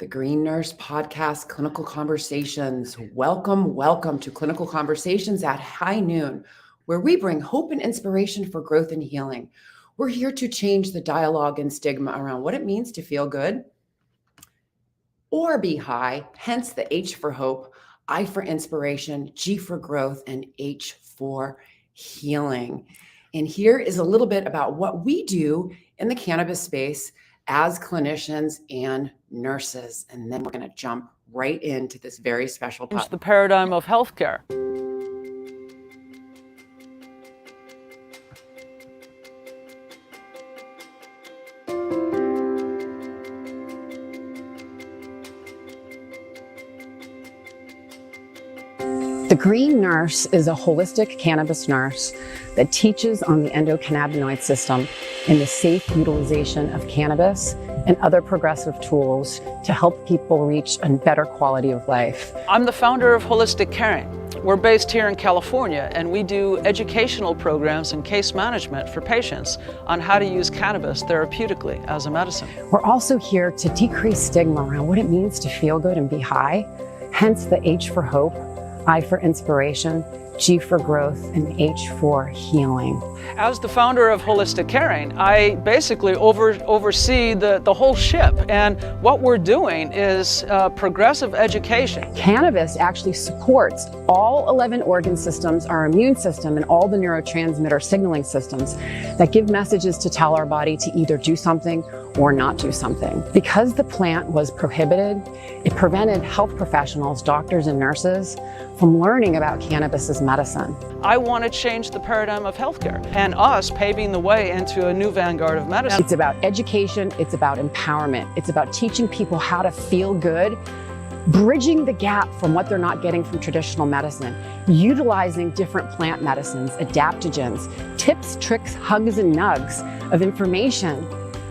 The Green Nurse Podcast, Clinical Conversations. Welcome to Clinical Conversations at High Noon, where we bring hope and inspiration for growth and healing. We're here to change the dialogue and stigma around what it means to feel good or be high, hence the H for hope, I for inspiration, G for growth, and H for healing. And here is a little bit about what we do in the cannabis space as clinicians and nurses. And then we're going to jump right into this very special Change the paradigm of healthcare. The Green Nurse is a holistic cannabis nurse that teaches on the endocannabinoid system and the safe utilization of cannabis and other progressive tools to help people reach a better quality of life. I'm the founder of Holistic Caring. We're based here in California, and we do educational programs and case management for patients on how to use cannabis therapeutically as a medicine. We're also here to decrease stigma around what it means to feel good and be high, hence the H for hope, I for inspiration, G for growth, and H for healing. As the founder of Holistic Caring, I basically oversee the whole ship. And what we're doing is progressive education. Cannabis actually supports all 11 organ systems, our immune system, and all the neurotransmitter signaling systems that give messages to tell our body to either do something or not do something. Because the plant was prohibited, it prevented health professionals, doctors and nurses from learning about cannabis as medicine. I want to change the paradigm of healthcare and us paving the way into a new vanguard of medicine. It's about education, it's about empowerment, it's about teaching people how to feel good, bridging the gap from what they're not getting from traditional medicine, utilizing different plant medicines, adaptogens, tips, tricks, hugs, and nugs of information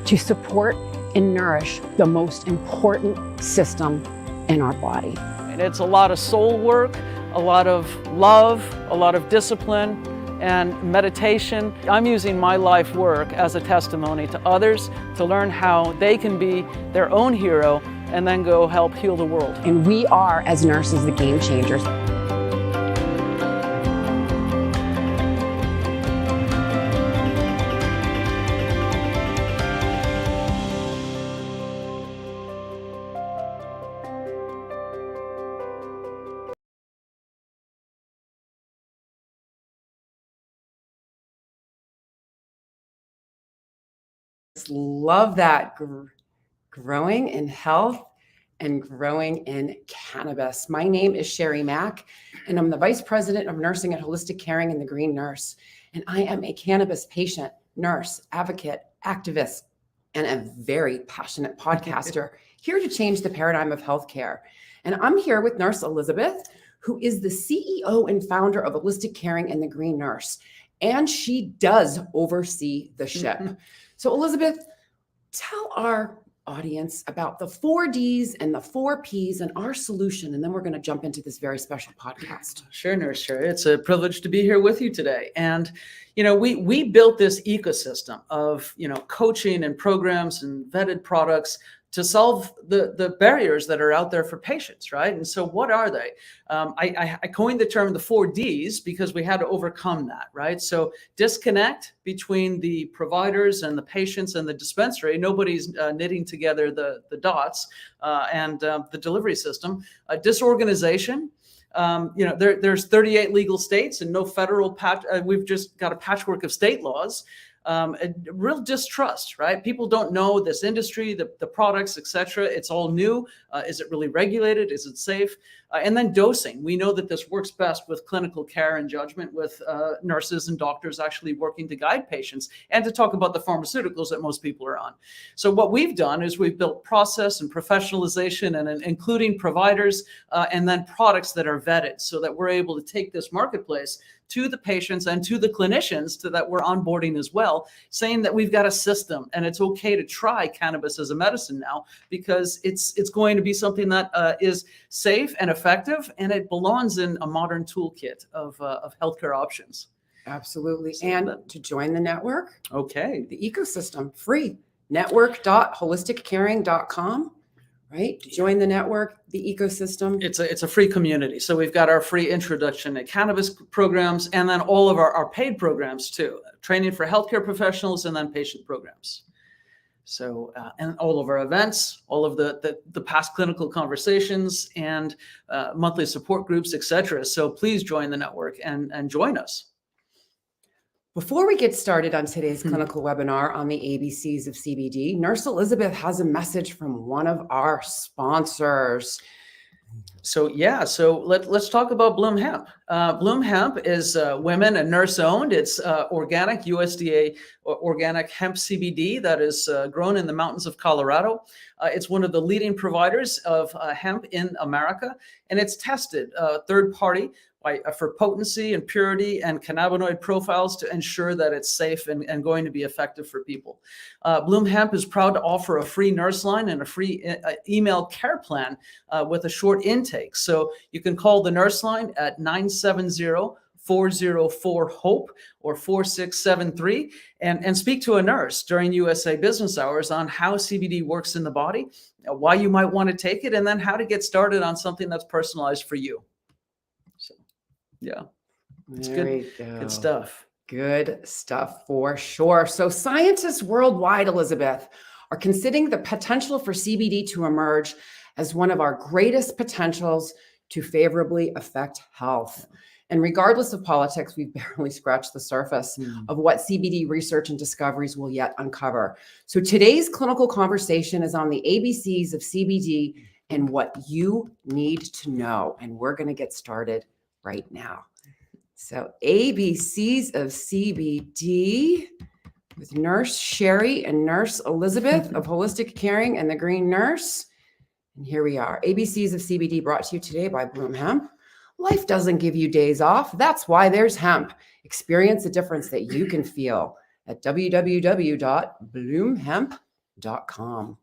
to support and nourish the most important system in our body. It's a lot of soul work, a lot of love, a lot of discipline, and meditation. I'm using my life work as a testimony to others to learn how they can be their own hero and then go help heal the world. And we are, as nurses, the game changers. Love that. Growing in health and growing in cannabis. My name is Sherry Mack, and I'm the Vice President of Nursing at Holistic Caring and the Green Nurse. And I am a cannabis patient, nurse, advocate, activist, and a very passionate podcaster here to change the paradigm of healthcare. And I'm here with Nurse Elizabeth, who is the CEO and founder of Holistic Caring and the Green Nurse. And she does oversee the ship. So Elizabeth, tell our audience about the 4 Ds and the 4 Ps and our solution, and then we're going to jump into this very special podcast. Sure, Nurse Sherry. It's a privilege to be here with you today. And, we built this ecosystem of, coaching and programs and vetted products to solve the barriers that are out there for patients, right? And so what are they? I coined the term the 4 Ds because we had to overcome that, right? So disconnect between the providers and the patients and the dispensary. Nobody's knitting together the dots and the delivery system. Disorganization. There's 38 legal states and no federal we've just got a patchwork of state laws. A real distrust, right? People don't know this industry, the products, etc. It's all new. Is it really regulated? Is it safe? And then dosing. We know that this works best with clinical care and judgment, with nurses and doctors actually working to guide patients and to talk about the pharmaceuticals that most people are on. So what we've done is we've built process and professionalization and including providers and then products that are vetted so that we're able to take this marketplace to the patients and to the clinicians that we're onboarding as well, saying that we've got a system and it's okay to try cannabis as a medicine now because it's going to be something that is safe and effective, and it belongs in a modern toolkit of healthcare options. Absolutely. And to join the network, okay, the ecosystem, free, network.holisticcaring.com. right? Join the network, the ecosystem. It's a free community. So we've got our free introduction to cannabis programs, and then all of our paid programs too, training for healthcare professionals, and then patient programs. So, and all of our events, all of the past clinical conversations, and monthly support groups, etc. So please join the network and join us. Before we get started on today's clinical webinar on the ABCs of CBD, Nurse Elizabeth has a message from one of our sponsors. So let's talk about Bloom Hemp. Bloom Hemp is women and nurse owned. It's organic USDA Organic Hemp CBD that is grown in the mountains of Colorado. It's one of the leading providers of hemp in America, and it's tested third party for potency and purity and cannabinoid profiles to ensure that it's safe and going to be effective for people. Bloom Hemp is proud to offer a free nurse line and a free email care plan with a short intake. So you can call the nurse line at 970-404-HOPE or 4673 and speak to a nurse during USA business hours on how CBD works in the body, why you might want to take it, and then how to get started on something that's personalized for you. So, yeah, it's good stuff. Good stuff for sure. So scientists worldwide, Elizabeth, are considering the potential for CBD to emerge as one of our greatest potentials to favorably affect health. And regardless of politics, we've barely scratched the surface of what CBD research and discoveries will yet uncover. So today's clinical conversation is on the ABCs of CBD and what you need to know. And we're going to get started right now. So ABCs of CBD with Nurse Sherry and Nurse Elizabeth of Holistic Caring and the Green Nurse. And here we are. ABCs of CBD brought to you today by Bloom Hemp. Life doesn't give you days off. That's why there's hemp. Experience the difference that you can feel at www.bloomhemp.com.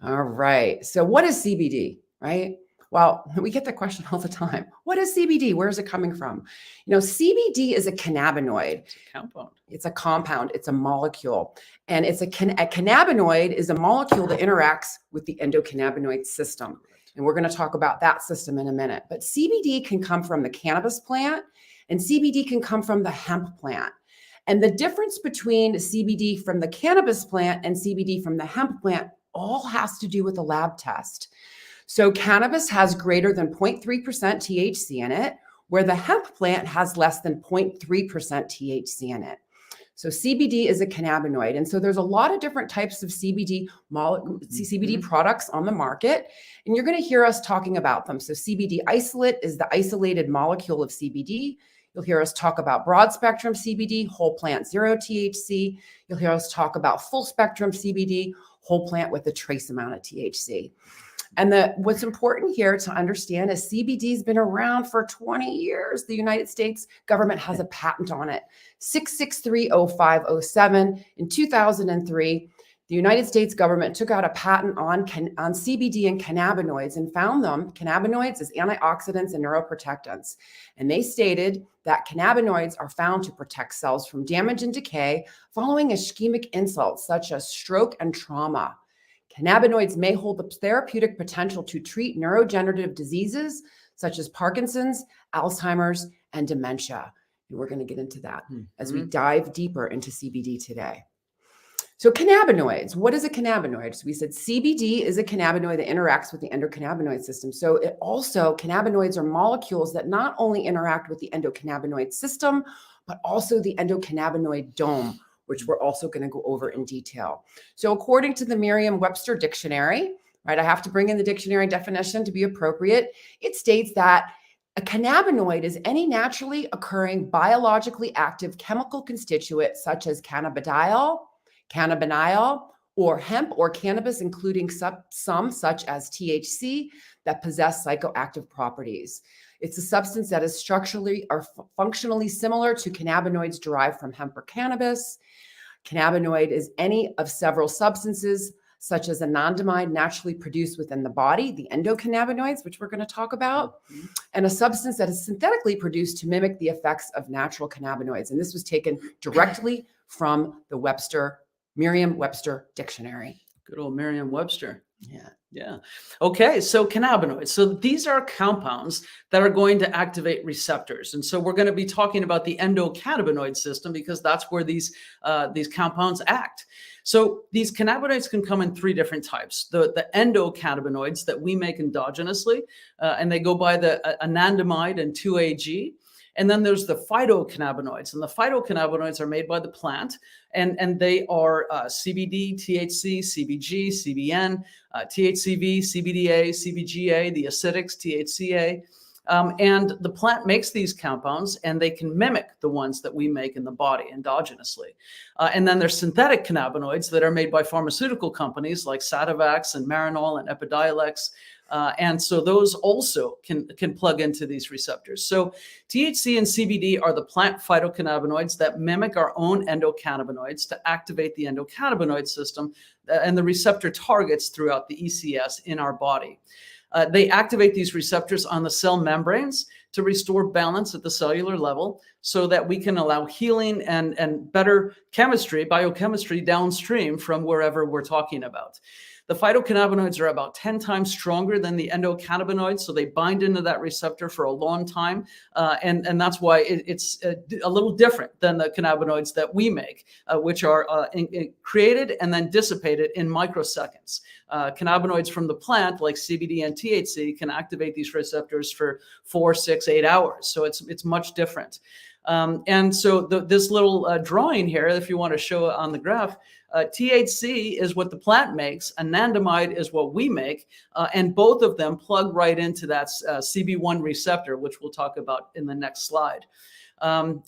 All right. So what is CBD, right? Well, we get the question all the time. What is CBD? Where is it coming from? You know, CBD is a cannabinoid. It's a compound. It's a compound. It's a molecule. And it's a cannabinoid is a molecule that interacts with the endocannabinoid system. And we're going to talk about that system in a minute. But CBD can come from the cannabis plant, and CBD can come from the hemp plant. And the difference between CBD from the cannabis plant and CBD from the hemp plant all has to do with a lab test. So cannabis has greater than 0.3% THC in it, where the hemp plant has less than 0.3% THC in it. So CBD is a cannabinoid. And so there's a lot of different types of CBD products on the market, and you're going to hear us talking about them. So CBD isolate is the isolated molecule of CBD. You'll hear us talk about broad spectrum CBD, whole plant 0 THC. You'll hear us talk about full spectrum CBD, whole plant with a trace amount of THC. And what's important here to understand is CBD has been around for 20 years. The United States government has a patent on it, 6630507. In 2003, the United States government took out a patent on CBD and cannabinoids and found them, cannabinoids, as antioxidants and neuroprotectants. And they stated that cannabinoids are found to protect cells from damage and decay following ischemic insults such as stroke and trauma. Cannabinoids may hold the therapeutic potential to treat neurodegenerative diseases such as Parkinson's, Alzheimer's, and dementia. And we're going to get into that as we dive deeper into CBD today. So cannabinoids, what is a cannabinoid? So we said CBD is a cannabinoid that interacts with the endocannabinoid system. So cannabinoids are molecules that not only interact with the endocannabinoid system, but also the endocannabinoid dome, which we're also going to go over in detail. So according to the Merriam-Webster dictionary, right, I have to bring in the dictionary definition to be appropriate. It states that a cannabinoid is any naturally occurring biologically active chemical constituent such as cannabidiol, or hemp or cannabis, including some such as THC that possess psychoactive properties. It's a substance that is structurally or functionally similar to cannabinoids derived from hemp or cannabis. Cannabinoid is any of several substances, such as anandamide naturally produced within the body, the endocannabinoids, which we're going to talk about, and a substance that is synthetically produced to mimic the effects of natural cannabinoids. And this was taken directly from the Merriam-Webster dictionary. Good old Merriam-Webster. Yeah. Yeah. Okay. So cannabinoids. So these are compounds that are going to activate receptors, and so we're going to be talking about the endocannabinoid system because that's where these compounds act. So these cannabinoids can come in three different types: the endocannabinoids that we make endogenously, and they go by the anandamide and 2-AG. And then there's the phytocannabinoids, and the phytocannabinoids are made by the plant, and they are CBD, THC, CBG, CBN, THCV, CBDA, CBGA, the acidics, THCA. And the plant makes these compounds, and they can mimic the ones that we make in the body endogenously. And then there's synthetic cannabinoids that are made by pharmaceutical companies like Sativex and Marinol and Epidiolex. And so those also can plug into these receptors. So THC and CBD are the plant phytocannabinoids that mimic our own endocannabinoids to activate the endocannabinoid system and the receptor targets throughout the ECS in our body. They activate these receptors on the cell membranes to restore balance at the cellular level so that we can allow healing and better chemistry, biochemistry downstream from wherever we're talking about. The phytocannabinoids are about 10 times stronger than the endocannabinoids, so they bind into that receptor for a long time, and that's why it's a little different than the cannabinoids that we make, which are created and then dissipated in microseconds. Cannabinoids from the plant, like CBD and THC, can activate these receptors for 4, 6, 8 hours, so it's much different. And so this little drawing here, if you want to show it on the graph, THC is what the plant makes, anandamide is what we make, and both of them plug right into that CB1 receptor, which we'll talk about in the next slide.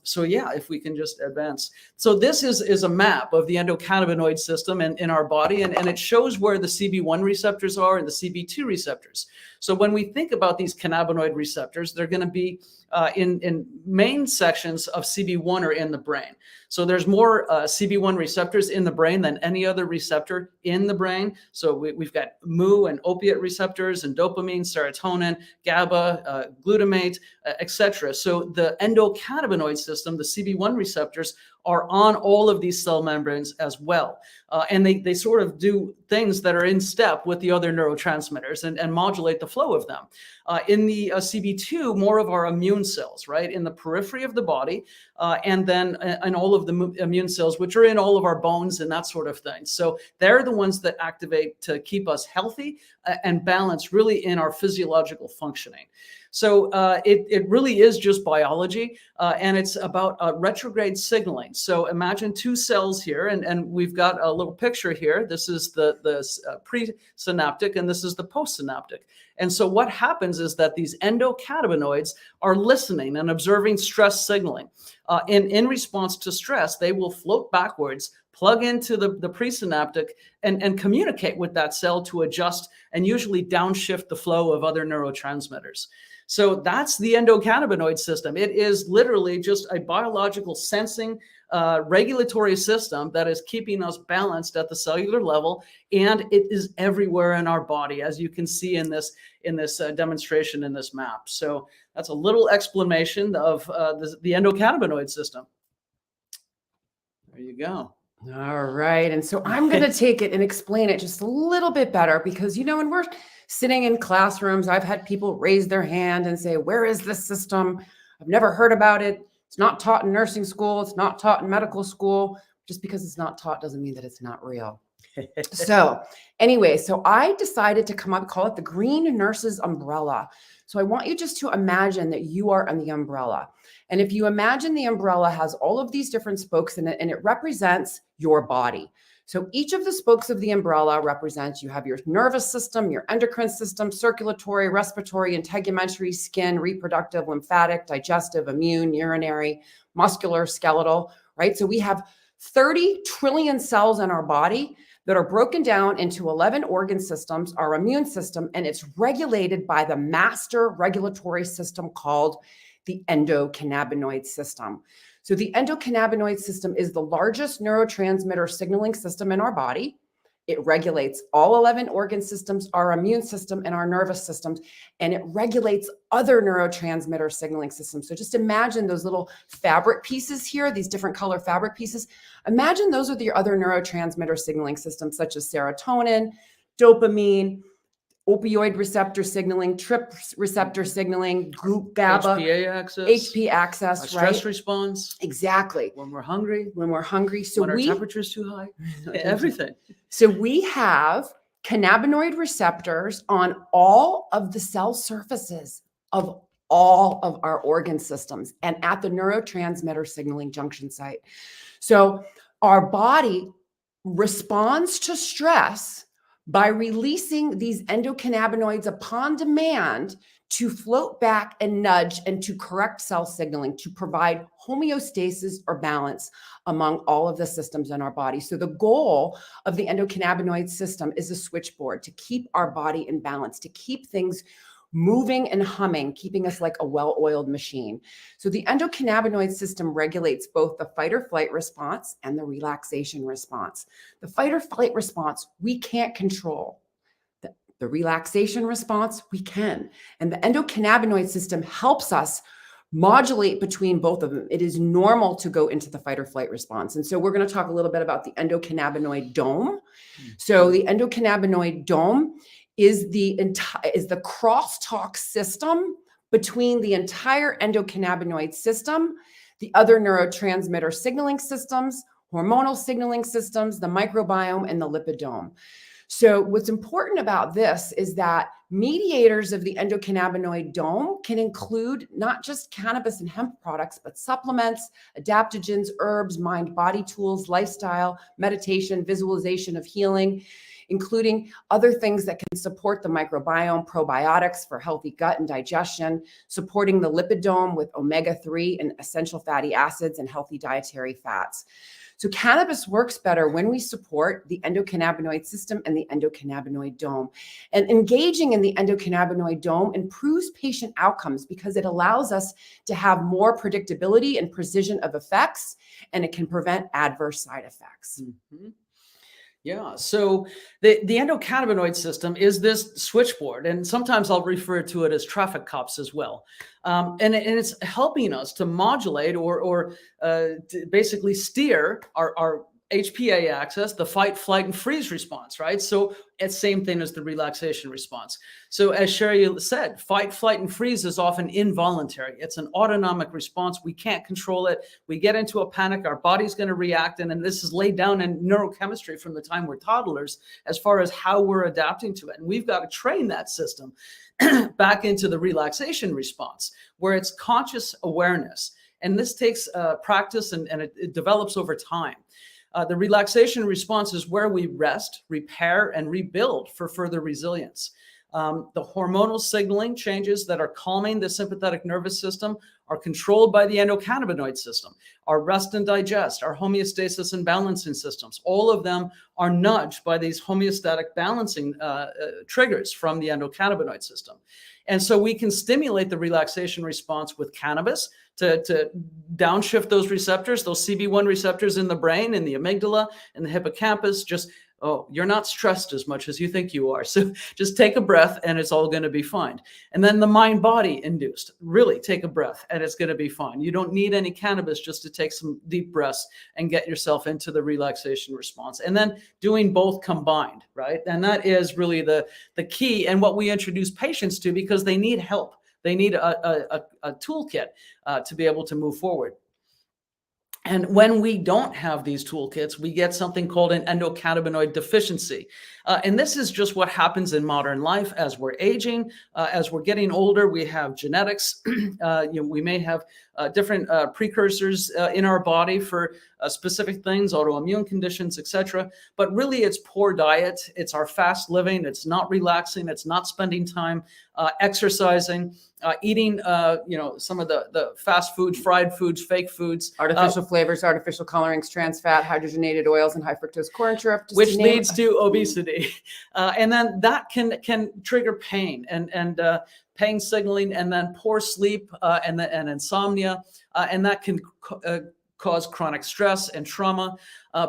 So yeah, if we can just advance. So this is a map of the endocannabinoid system in our body, and it shows where the CB1 receptors are and the CB2 receptors. So when we think about these cannabinoid receptors, they're going to be in main sections of CB1 are in the brain. So there's more CB1 receptors in the brain than any other receptor in the brain. So we've got mu and opiate receptors and dopamine, serotonin, GABA, glutamate, etc. So the endocannabinoid system, the CB1 receptors, are on all of these cell membranes as well. And they sort of do things that are in step with the other neurotransmitters and modulate the flow of them. In the CB2, more of our immune cells, right, in the periphery of the body, and then in all of the immune cells, which are in all of our bones and that sort of thing. So they're the ones that activate to keep us healthy and balanced really in our physiological functioning. So it really is just biology, and it's about retrograde signaling. So imagine two cells here, and we've got a little picture here. This is the presynaptic, and this is the postsynaptic. And so what happens is that these endocannabinoids are listening and observing stress signaling. And in response to stress, they will float backwards, plug into the presynaptic, and communicate with that cell to adjust and usually downshift the flow of other neurotransmitters. So that's the endocannabinoid system. It is literally just a biological sensing regulatory system that is keeping us balanced at the cellular level, and it is everywhere in our body, as you can see in this demonstration in this map. So that's a little explanation of the endocannabinoid system. There you go. All right. And so I'm going to take it and explain it just a little bit better because, when we're sitting in classrooms, I've had people raise their hand and say, where is this system? I've never heard about it. It's not taught in nursing school. It's not taught in medical school. Just because it's not taught doesn't mean that it's not real. So anyway, so I decided to call it the Green Nurses Umbrella. So I want you just to imagine that you are on the umbrella. And if you imagine the umbrella has all of these different spokes in it, and it represents your body. So each of the spokes of the umbrella represents, you have your nervous system, your endocrine system, circulatory, respiratory, integumentary, skin, reproductive, lymphatic, digestive, immune, urinary, muscular, skeletal, right? So we have 30 trillion cells in our body that are broken down into 11 organ systems, our immune system, and it's regulated by the master regulatory system called the endocannabinoid system. So the endocannabinoid system is the largest neurotransmitter signaling system in our body. It regulates all 11 organ systems, our immune system, and our nervous systems, and it regulates other neurotransmitter signaling systems. So just imagine those little fabric pieces here, these different color fabric pieces. Imagine those are the other neurotransmitter signaling systems, such as serotonin, dopamine, opioid receptor signaling, TRP receptor signaling, GABA, HPA access, HP access, stress right? response, Exactly. when we're hungry, When we're hungry. So when our temperature's too high, everything. So we have cannabinoid receptors on all of the cell surfaces of all of our organ systems and at the neurotransmitter signaling junction site. So our body responds to stress by releasing these endocannabinoids upon demand to float back and nudge and to correct cell signaling, to provide homeostasis or balance among all of the systems in our body. So the goal of the endocannabinoid system is a switchboard to keep our body in balance, to keep things moving and humming, keeping us like a well-oiled machine. So the endocannabinoid system regulates both the fight or flight response and the relaxation response. The fight or flight response, we can't control. The relaxation response, we can. And the endocannabinoid system helps us modulate between both of them. It is normal to go into the fight or flight response. And so we're going to talk a little bit about the endocannabinoid dome. So the endocannabinoid dome is the crosstalk system between the entire endocannabinoid system, the other neurotransmitter signaling systems, hormonal signaling systems, the microbiome, and the lipidome. So what's important about this is that mediators of the endocannabinoid dome can include not just cannabis and hemp products, but supplements, adaptogens, herbs, mind-body tools, lifestyle, meditation, visualization of healing, including other things that can support the microbiome, probiotics for healthy gut and digestion, supporting the lipidome with omega-3 and essential fatty acids and healthy dietary fats. So cannabis works better when we support the endocannabinoid system and the endocannabinoid dome. And engaging in the endocannabinoid dome improves patient outcomes because it allows us to have more predictability and precision of effects, and it can prevent adverse side effects. Mm-hmm. Yeah, so the endocannabinoid system is this switchboard, and sometimes I'll refer to it as traffic cops as well. And it's helping us to modulate or to basically steer our HPA axis, the fight, flight, and freeze response, right? So it's same thing as the relaxation response. So as Sherry said, fight, flight, and freeze is often involuntary. It's an autonomic response. We can't control it. We get into a panic, our body's going to react. And then this is laid down in neurochemistry from the time we're toddlers as far as how we're adapting to it. And we've got to train that system back into the relaxation response, where it's conscious awareness. And this takes practice and it develops over time. The relaxation response is where we rest, repair, and rebuild for further resilience. The hormonal signaling changes that are calming the sympathetic nervous system are controlled by the endocannabinoid system. Our rest and digest, our homeostasis and balancing systems, all of them are nudged by these homeostatic balancing triggers from the endocannabinoid system. And so we can stimulate the relaxation response with cannabis to downshift those receptors, those CB1 receptors in the brain, in the amygdala, and the hippocampus. Just, oh, you're not stressed as much as you think you are. So just take a breath and it's all going to be fine. And then the mind-body induced, really take a breath and it's going to be fine. You don't need any cannabis just to take some deep breaths and get yourself into the relaxation response. And then doing both combined, right? And that is really the key and what we introduce patients to because they need help. They need a toolkit to be able to move forward. And when we don't have these toolkits, we get something called an endocannabinoid deficiency. And this is just what happens in modern life as we're aging, as we're getting older. We have genetics. We may have different precursors in our body for specific things, autoimmune conditions, etc. But really, it's poor diet. It's our fast living. It's not relaxing. It's not spending time exercising, eating, some of the fast foods, fried foods, fake foods, Artificial flavors, artificial colorings, trans fat, hydrogenated oils, and high fructose corn syrup, which leads to obesity. And then that can trigger pain and pain signaling, and then poor sleep and insomnia, and that can cause chronic stress and trauma.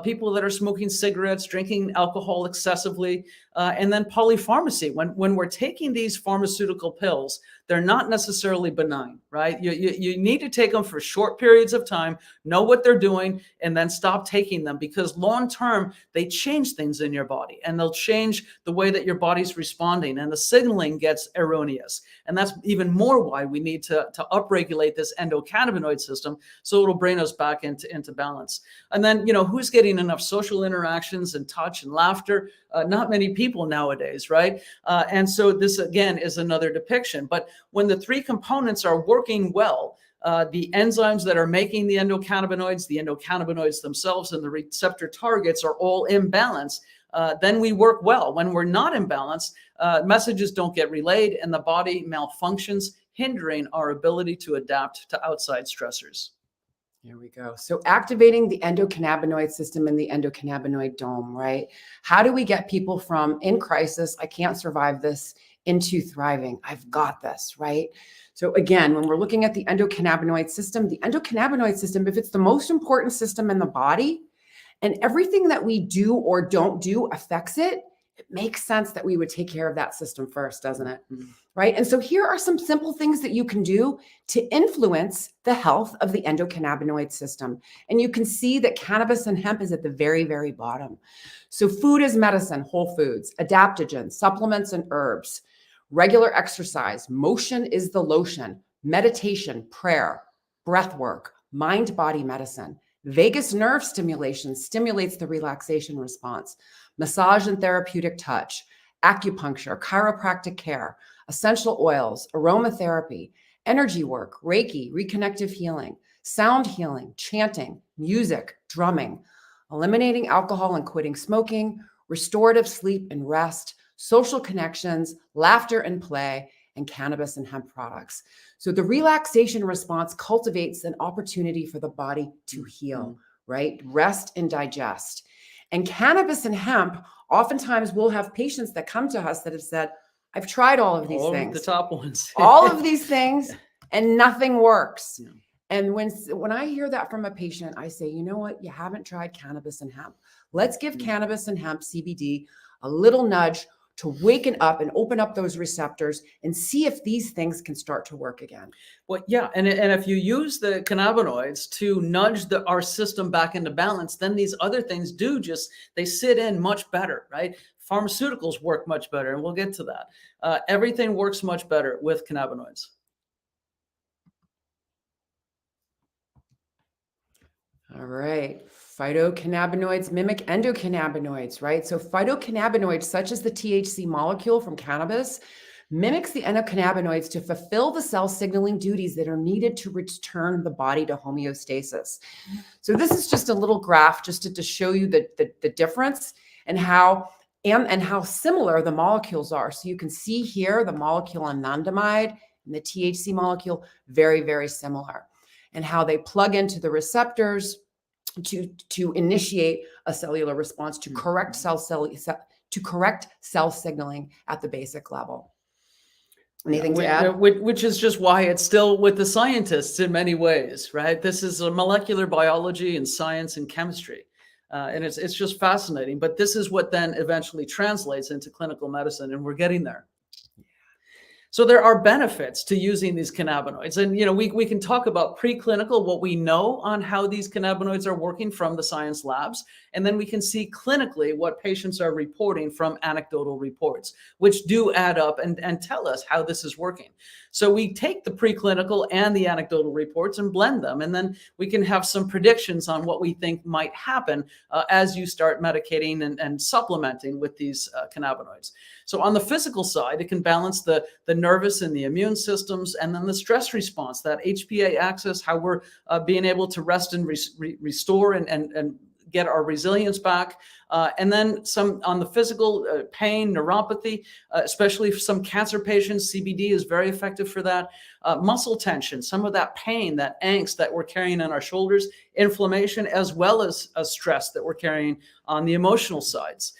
people that are smoking cigarettes, drinking alcohol excessively, and then polypharmacy. When we're taking these pharmaceutical pills, they're not necessarily benign, right? You need to take them for short periods of time, know what they're doing, and then stop taking them, because long term, they change things in your body, and they'll change the way that your body's responding, and the signaling gets erroneous. And that's even more why we need to upregulate this endocannabinoid system, so it'll bring us back into balance. And then, who's getting enough social interactions and touch and laughter? Not many people nowadays, right? And so this, again, is another depiction. But when the three components are working well, the enzymes that are making the endocannabinoids themselves, and the receptor targets are all in balance, then we work well. When we're not in balance, messages don't get relayed and the body malfunctions, hindering our ability to adapt to outside stressors. Here we go. So activating the endocannabinoid system and the endocannabinoid dome, right? How do we get people from in crisis, I can't survive this, into thriving? I've got this, right? So again, when we're looking at the endocannabinoid system, if it's the most important system in the body and everything that we do or don't do affects it, it makes sense that we would take care of that system first, doesn't it? Mm-hmm. Right? And so here are some simple things that you can do to influence the health of the endocannabinoid system. And you can see that cannabis and hemp is at the very, very bottom. So food is medicine, whole foods, adaptogens, supplements and herbs, regular exercise, motion is the lotion, meditation, prayer, breath work, mind-body medicine, vagus nerve stimulation stimulates the relaxation response, massage and therapeutic touch, acupuncture, chiropractic care, essential oils, aromatherapy, energy work, Reiki, reconnective healing, sound healing, chanting, music, drumming, eliminating alcohol and quitting smoking, restorative sleep and rest, social connections, laughter and play, and cannabis and hemp products. So the relaxation response cultivates an opportunity for the body to heal, right? Rest and digest. And cannabis and hemp, oftentimes we'll have patients that come to us that have said, I've tried all of these things. The top ones. all of these things, and nothing works. Yeah. And when I hear that from a patient, I say, you know what? You haven't tried cannabis and hemp. Let's give cannabis and hemp CBD a little nudge to waken up and open up those receptors and see if these things can start to work again. Well, yeah. And if you use the cannabinoids to nudge our system back into balance, then these other things they sit in much better, right? Pharmaceuticals work much better, and we'll get to that. Everything works much better with cannabinoids. All right. Phytocannabinoids mimic endocannabinoids, right? So phytocannabinoids, such as the THC molecule from cannabis, mimics the endocannabinoids to fulfill the cell signaling duties that are needed to return the body to homeostasis. So this is just a little graph just to show you the difference and how similar the molecules are. So you can see here the molecule anandamide and the THC molecule, very, very similar, and how they plug into the receptors to initiate a cellular response to correct cell signaling at the basic level. Anything to add? Which is just why it's still with the scientists in many ways, right? This is a molecular biology and science and chemistry. And it's just fascinating. But this is what then eventually translates into clinical medicine, and we're getting there. So there are benefits to using these cannabinoids. And, we can talk about preclinical, what we know on how these cannabinoids are working from the science labs. And then we can see clinically what patients are reporting from anecdotal reports, which do add up and tell us how this is working. So we take the preclinical and the anecdotal reports and blend them. And then we can have some predictions on what we think might happen as you start medicating and supplementing with these cannabinoids. So on the physical side, it can balance the nervous and the immune systems, and then the stress response, that HPA axis, how we're being able to rest and restore and get our resilience back. And then some on the physical pain, neuropathy, especially for some cancer patients, CBD is very effective for that. Muscle tension, some of that pain, that angst that we're carrying on our shoulders, inflammation, as well as stress that we're carrying on the emotional sides.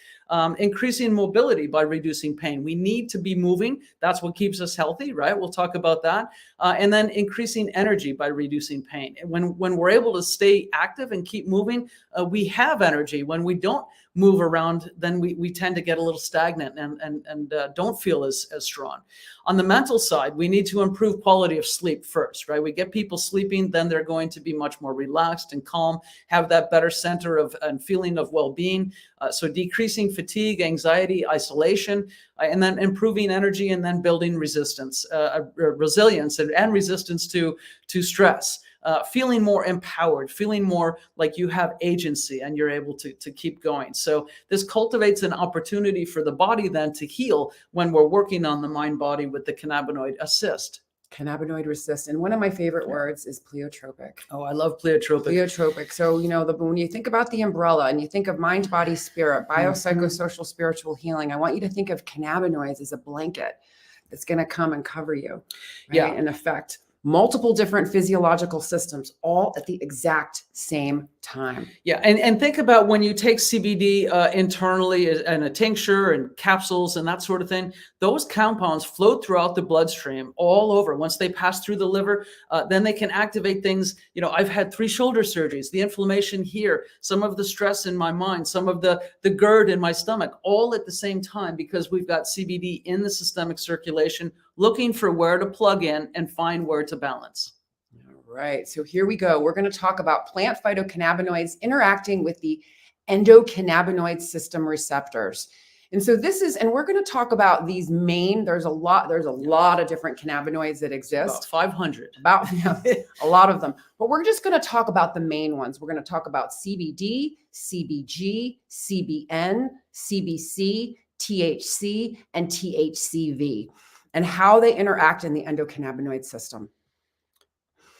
increasing mobility by reducing pain. We need to be moving. That's what keeps us healthy, right? We'll talk about that. And then increasing energy by reducing pain. And when we're able to stay active and keep moving, we have energy. When we don't move around, then we tend to get a little stagnant and don't feel as strong. On the mental side, we need to improve quality of sleep first, right? We get people sleeping, then they're going to be much more relaxed and calm, have that better center of and feeling of well-being. So decreasing fatigue, anxiety, isolation, and then improving energy, and then building resilience and resistance to stress. Feeling more empowered, feeling more like you have agency and you're able to keep going. So this cultivates an opportunity for the body then to heal when we're working on the mind-body with the cannabinoid assist. Cannabinoid resist. And one of my favorite words is pleiotropic. Oh, I love pleiotropic. Pleiotropic. So, when you think about the umbrella and you think of mind, body, spirit, biopsychosocial, spiritual healing, I want you to think of cannabinoids as a blanket that's going to come and cover you. Right? Yeah. In effect, multiple different physiological systems all at the exact same time. Yeah, and think about when you take CBD internally in a tincture and capsules and that sort of thing, those compounds float throughout the bloodstream all over. Once they pass through the liver, then they can activate things. I've had 3 shoulder surgeries, the inflammation here, some of the stress in my mind, some of the GERD in my stomach, all at the same time, because we've got CBD in the systemic circulation, looking for where to plug in and find where to balance. Right. So here we go. We're going to talk about plant phytocannabinoids interacting with the endocannabinoid system receptors. And so we're going to talk about these there's a lot of different cannabinoids that exist. About 500. A lot of them. But we're just going to talk about the main ones. We're going to talk about CBD, CBG, CBN, CBC, THC, and THCV, and how they interact in the endocannabinoid system.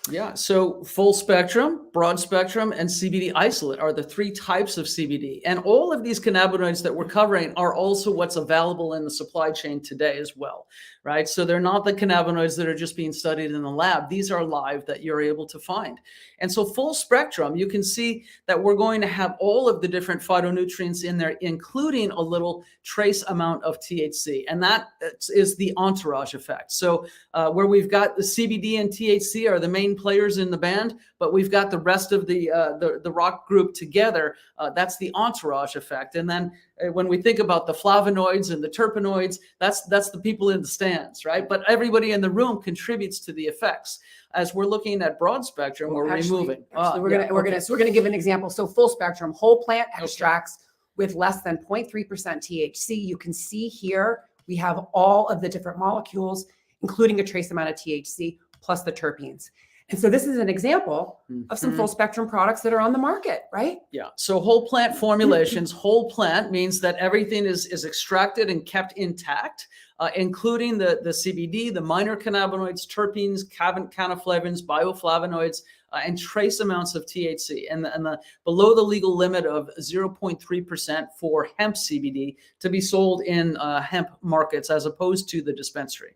Yeah, so full spectrum, broad spectrum, and CBD isolate are the 3 types of CBD. And all of these cannabinoids that we're covering are also what's available in the supply chain today as well, right? So they're not the cannabinoids that are just being studied in the lab. These are live that you're able to find. And so full spectrum, you can see that we're going to have all of the different phytonutrients in there, including a little trace amount of THC. And that is the entourage effect. So where we've got the CBD and THC are the main players in the band, but we've got the rest of the rock group together. That's the entourage effect. And then when we think about the flavonoids and the terpenoids, that's the people in the stands, right? But everybody in the room contributes to the effects. As we're looking at broad spectrum, we're removing. We're gonna give an example. So full spectrum, whole plant extracts with less than 0.3% THC. You can see here we have all of the different molecules, including a trace amount of THC plus the terpenes. And so this is an example of some full spectrum products that are on the market, right? Yeah. So whole plant formulations, whole plant means that everything is extracted and kept intact, including the CBD, the minor cannabinoids, terpenes, cannaflavins, bioflavonoids, and trace amounts of THC, and the below the legal limit of 0.3% for hemp CBD to be sold in hemp markets as opposed to the dispensary.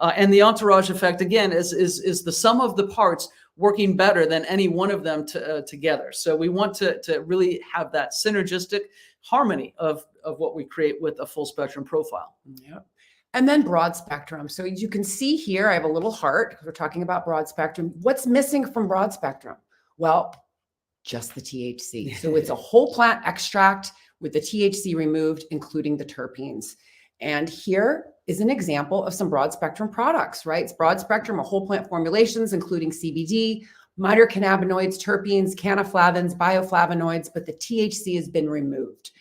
And the entourage effect, again, is the sum of the parts working better than any one of them together. So we want to really have that synergistic harmony of what we create with a full spectrum profile. Yep. And then broad spectrum. So you can see here, I have a little heart because we're talking about broad spectrum. What's missing from broad spectrum? Well, just the THC. So it's a whole plant extract with the THC removed, including the terpenes. And here is an example of some broad spectrum products, right? It's broad spectrum, a whole plant formulations, including CBD, minor cannabinoids, terpenes, cannaflavins, bioflavonoids, but the THC has been removed.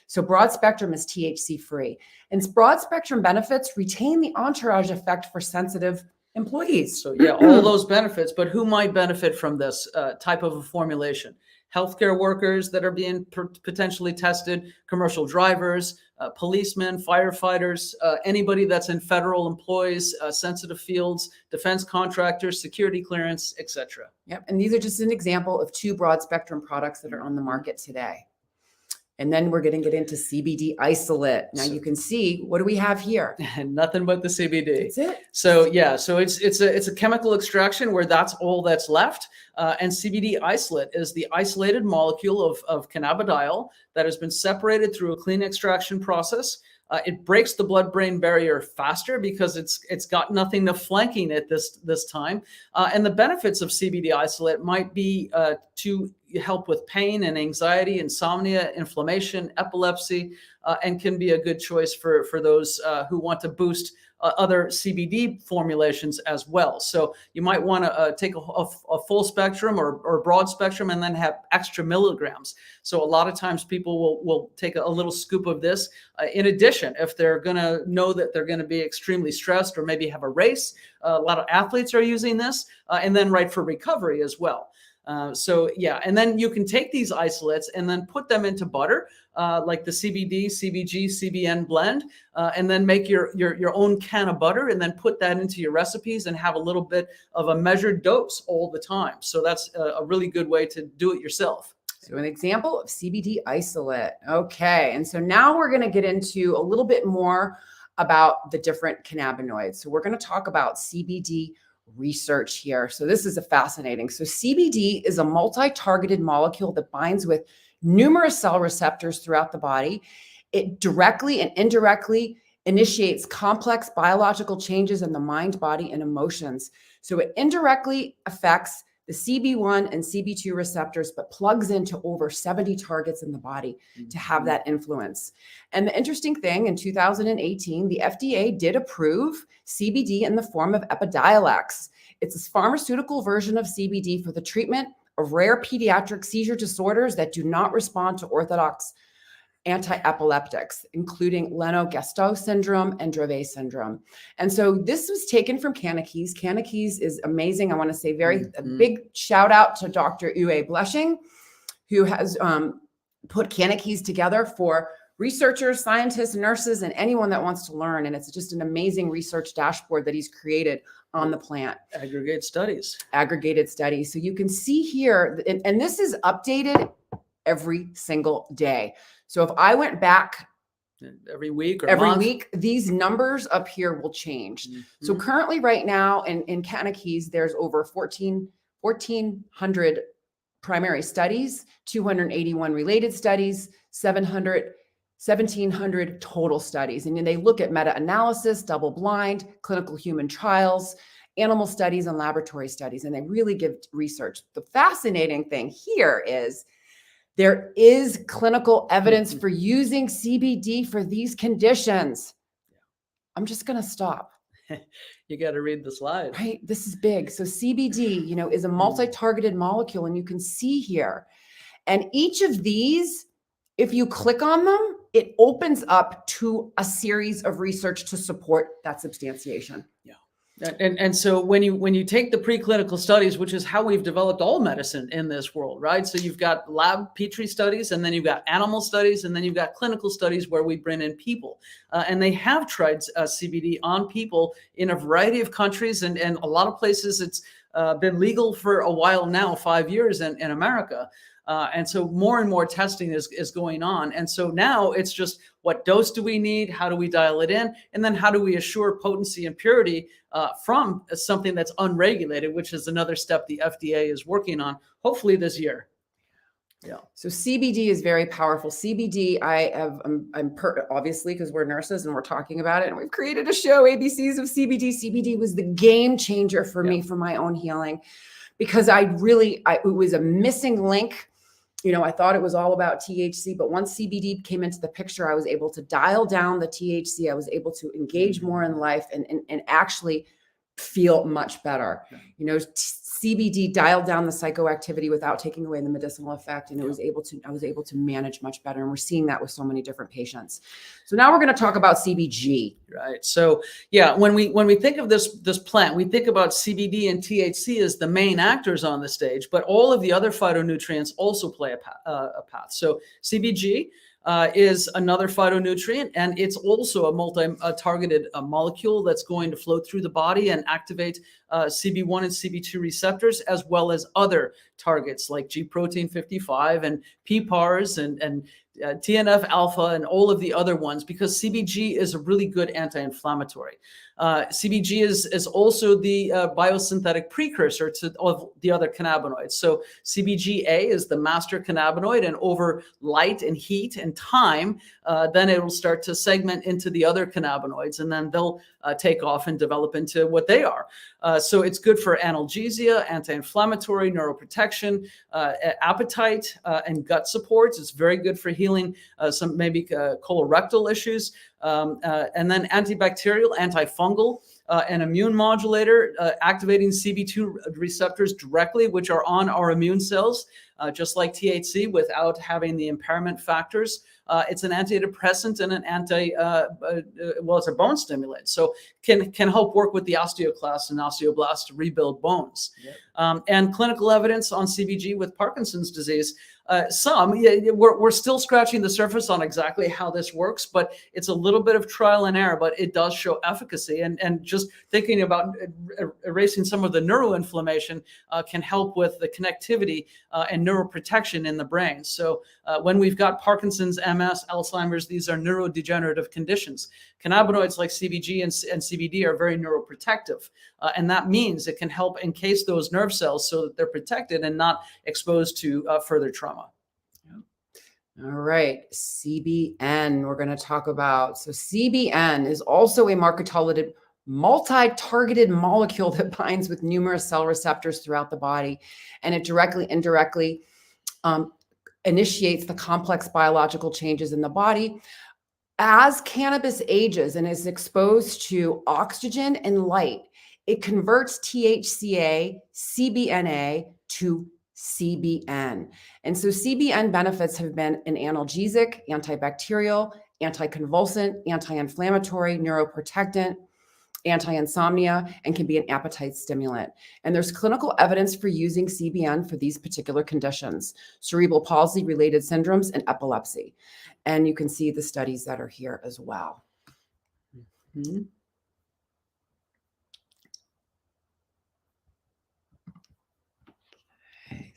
So broad spectrum is THC free. And broad spectrum benefits retain the entourage effect for sensitive employees. So yeah, all those benefits, but who might benefit from this type of a formulation? Healthcare workers that are being potentially tested, commercial drivers, policemen, firefighters, anybody that's in federal employees, sensitive fields, defense contractors, security clearance, etc. Yep. And these are just an example of 2 broad spectrum products that are on the market today. And then we're going to get into CBD isolate. Now you can see, what do we have here? Nothing but the CBD. That's it. So yeah, so it's a chemical extraction where that's all that's left. And CBD isolate is the isolated molecule of cannabidiol that has been separated through a clean extraction process. It breaks the blood-brain barrier faster because it's got nothing to flanking it this time. And the benefits of CBD isolate might be to help with pain and anxiety, insomnia, inflammation, epilepsy, and can be a good choice for those who want to boost other CBD formulations as well. So you might want to take a full spectrum or broad spectrum and then have extra milligrams. So a lot of times people will take a little scoop of this in addition, if they're going to know that they're going to be extremely stressed or maybe have a race. A lot of athletes are using this and then right for recovery as well. So yeah, and then you can take these isolates and then put them into butter, like the CBD, CBG, CBN blend, and then make your own can of butter and then put that into your recipes and have a little bit of a measured dose all the time. So that's a really good way to do it yourself. So an example of CBD isolate. Okay, and so now we're going to get into a little bit more about the different cannabinoids. So we're going to talk about CBD research here. So this is fascinating. So CBD is a multi-targeted molecule that binds with numerous cell receptors throughout the body. It directly and indirectly initiates complex biological changes in the mind, body, and emotions. So it indirectly affects the CB1 and CB2 receptors, but plugs into over 70 targets in the body to have that influence. And the interesting thing, in 2018, the FDA did approve CBD in the form of Epidiolex. It's a pharmaceutical version of CBD for the treatment of rare pediatric seizure disorders that do not respond to orthodox anti-epileptics, including Lennox-Gastaut syndrome and Dravet syndrome. And so this was taken from Cannabis. Cannabis is amazing. I want to say a big shout out to Dr. Uwe Bleshing, who has put Cannabis together for researchers, scientists, nurses, and anyone that wants to learn. And it's just an amazing research dashboard that he's created on the plant. Aggregated studies. So you can see here, and this is updated every single day. So if I went back every week or month, these numbers up here will change. So currently right now in Cannabis, there's over 1,400 primary studies, 281 related studies, 1,700 total studies. And they look at meta-analysis, double-blind, clinical human trials, animal studies, and laboratory studies, and they really give research. The fascinating thing here is there is clinical evidence for using CBD for these conditions. I'm just going to stop. You got to read the slide. Right? This is big. So CBD, is a multi-targeted molecule, and you can see here. And each of these, if you click on them, it opens up to a series of research to support that substantiation. Yeah. And so when you take the preclinical studies, which is how we've developed all medicine in this world, right? So you've got lab Petri studies, and then you've got animal studies, and then you've got clinical studies where we bring in people. And they have tried CBD on people in a variety of countries, and a lot of places it's been legal for a while now, 5 years in America. And so more and more testing is going on. And so now it's just, what dose do we need? How do we dial it in? And then how do we assure potency and purity from something that's unregulated, which is another step the FDA is working on, hopefully this year. Yeah. So CBD is very powerful. CBD, obviously, because we're nurses and we're talking about it, and we've created a show, ABCs of CBD. CBD was the game changer for me, for my own healing, because it was a missing link. I thought it was all about THC, but once CBD came into the picture, I was able to dial down the THC. I was able to engage more in life and actually feel much better. CBD dialed down the psychoactivity without taking away the medicinal effect, and I was able to manage much better. And we're seeing that with so many different patients. So now we're going to talk about CBG. Right. So yeah, when we think of this plant, we think about CBD and THC as the main actors on the stage, but all of the other phytonutrients also play a path. So CBG is another phytonutrient, and it's also a multi-targeted molecule that's going to flow through the body and activate CB1 and CB2 receptors, as well as other targets like G protein 55 and PPARs and TNF alpha and all of the other ones, because CBG is a really good anti-inflammatory. CBG is also the biosynthetic precursor to all the other cannabinoids. So CBGA is the master cannabinoid, and over light and heat and time, then it will start to segment into the other cannabinoids, and then they'll take off and develop into what they are. So it's good for analgesia, anti-inflammatory, neuroprotection, appetite, and gut supports. It's very good for healing some maybe colorectal issues, and then antibacterial, antifungal, and immune modulator, activating CB2 receptors directly, which are on our immune cells, just like THC, without having the impairment factors. It's an antidepressant and an well, it's a bone stimulant. So can help work with the osteoclasts and osteoblasts to rebuild bones. Yep. And clinical evidence on CBG with Parkinson's disease. We're still scratching the surface on exactly how this works, but it's a little bit of trial and error, but it does show efficacy. And just thinking about erasing some of the neuroinflammation can help with the connectivity and neuroprotection in the brain. So when we've got Parkinson's, MS, Alzheimer's, these are neurodegenerative conditions. Cannabinoids like CBG and CBD are very neuroprotective. And that means it can help encase those nerve cells so that they're protected and not exposed to further trauma. All right, CBN we're going to talk about. So CBN is also a multi-targeted molecule that binds with numerous cell receptors throughout the body, and it directly, indirectly initiates the complex biological changes in the body. As cannabis ages and is exposed to oxygen and light, it converts THCA, CBNA to CBN. And so CBN benefits have been an analgesic, antibacterial, anticonvulsant, anti-inflammatory, neuroprotectant, anti-insomnia, and can be an appetite stimulant. And there's clinical evidence for using CBN for these particular conditions: cerebral palsy related syndromes and epilepsy. And you can see the studies that are here as well. Mm-hmm.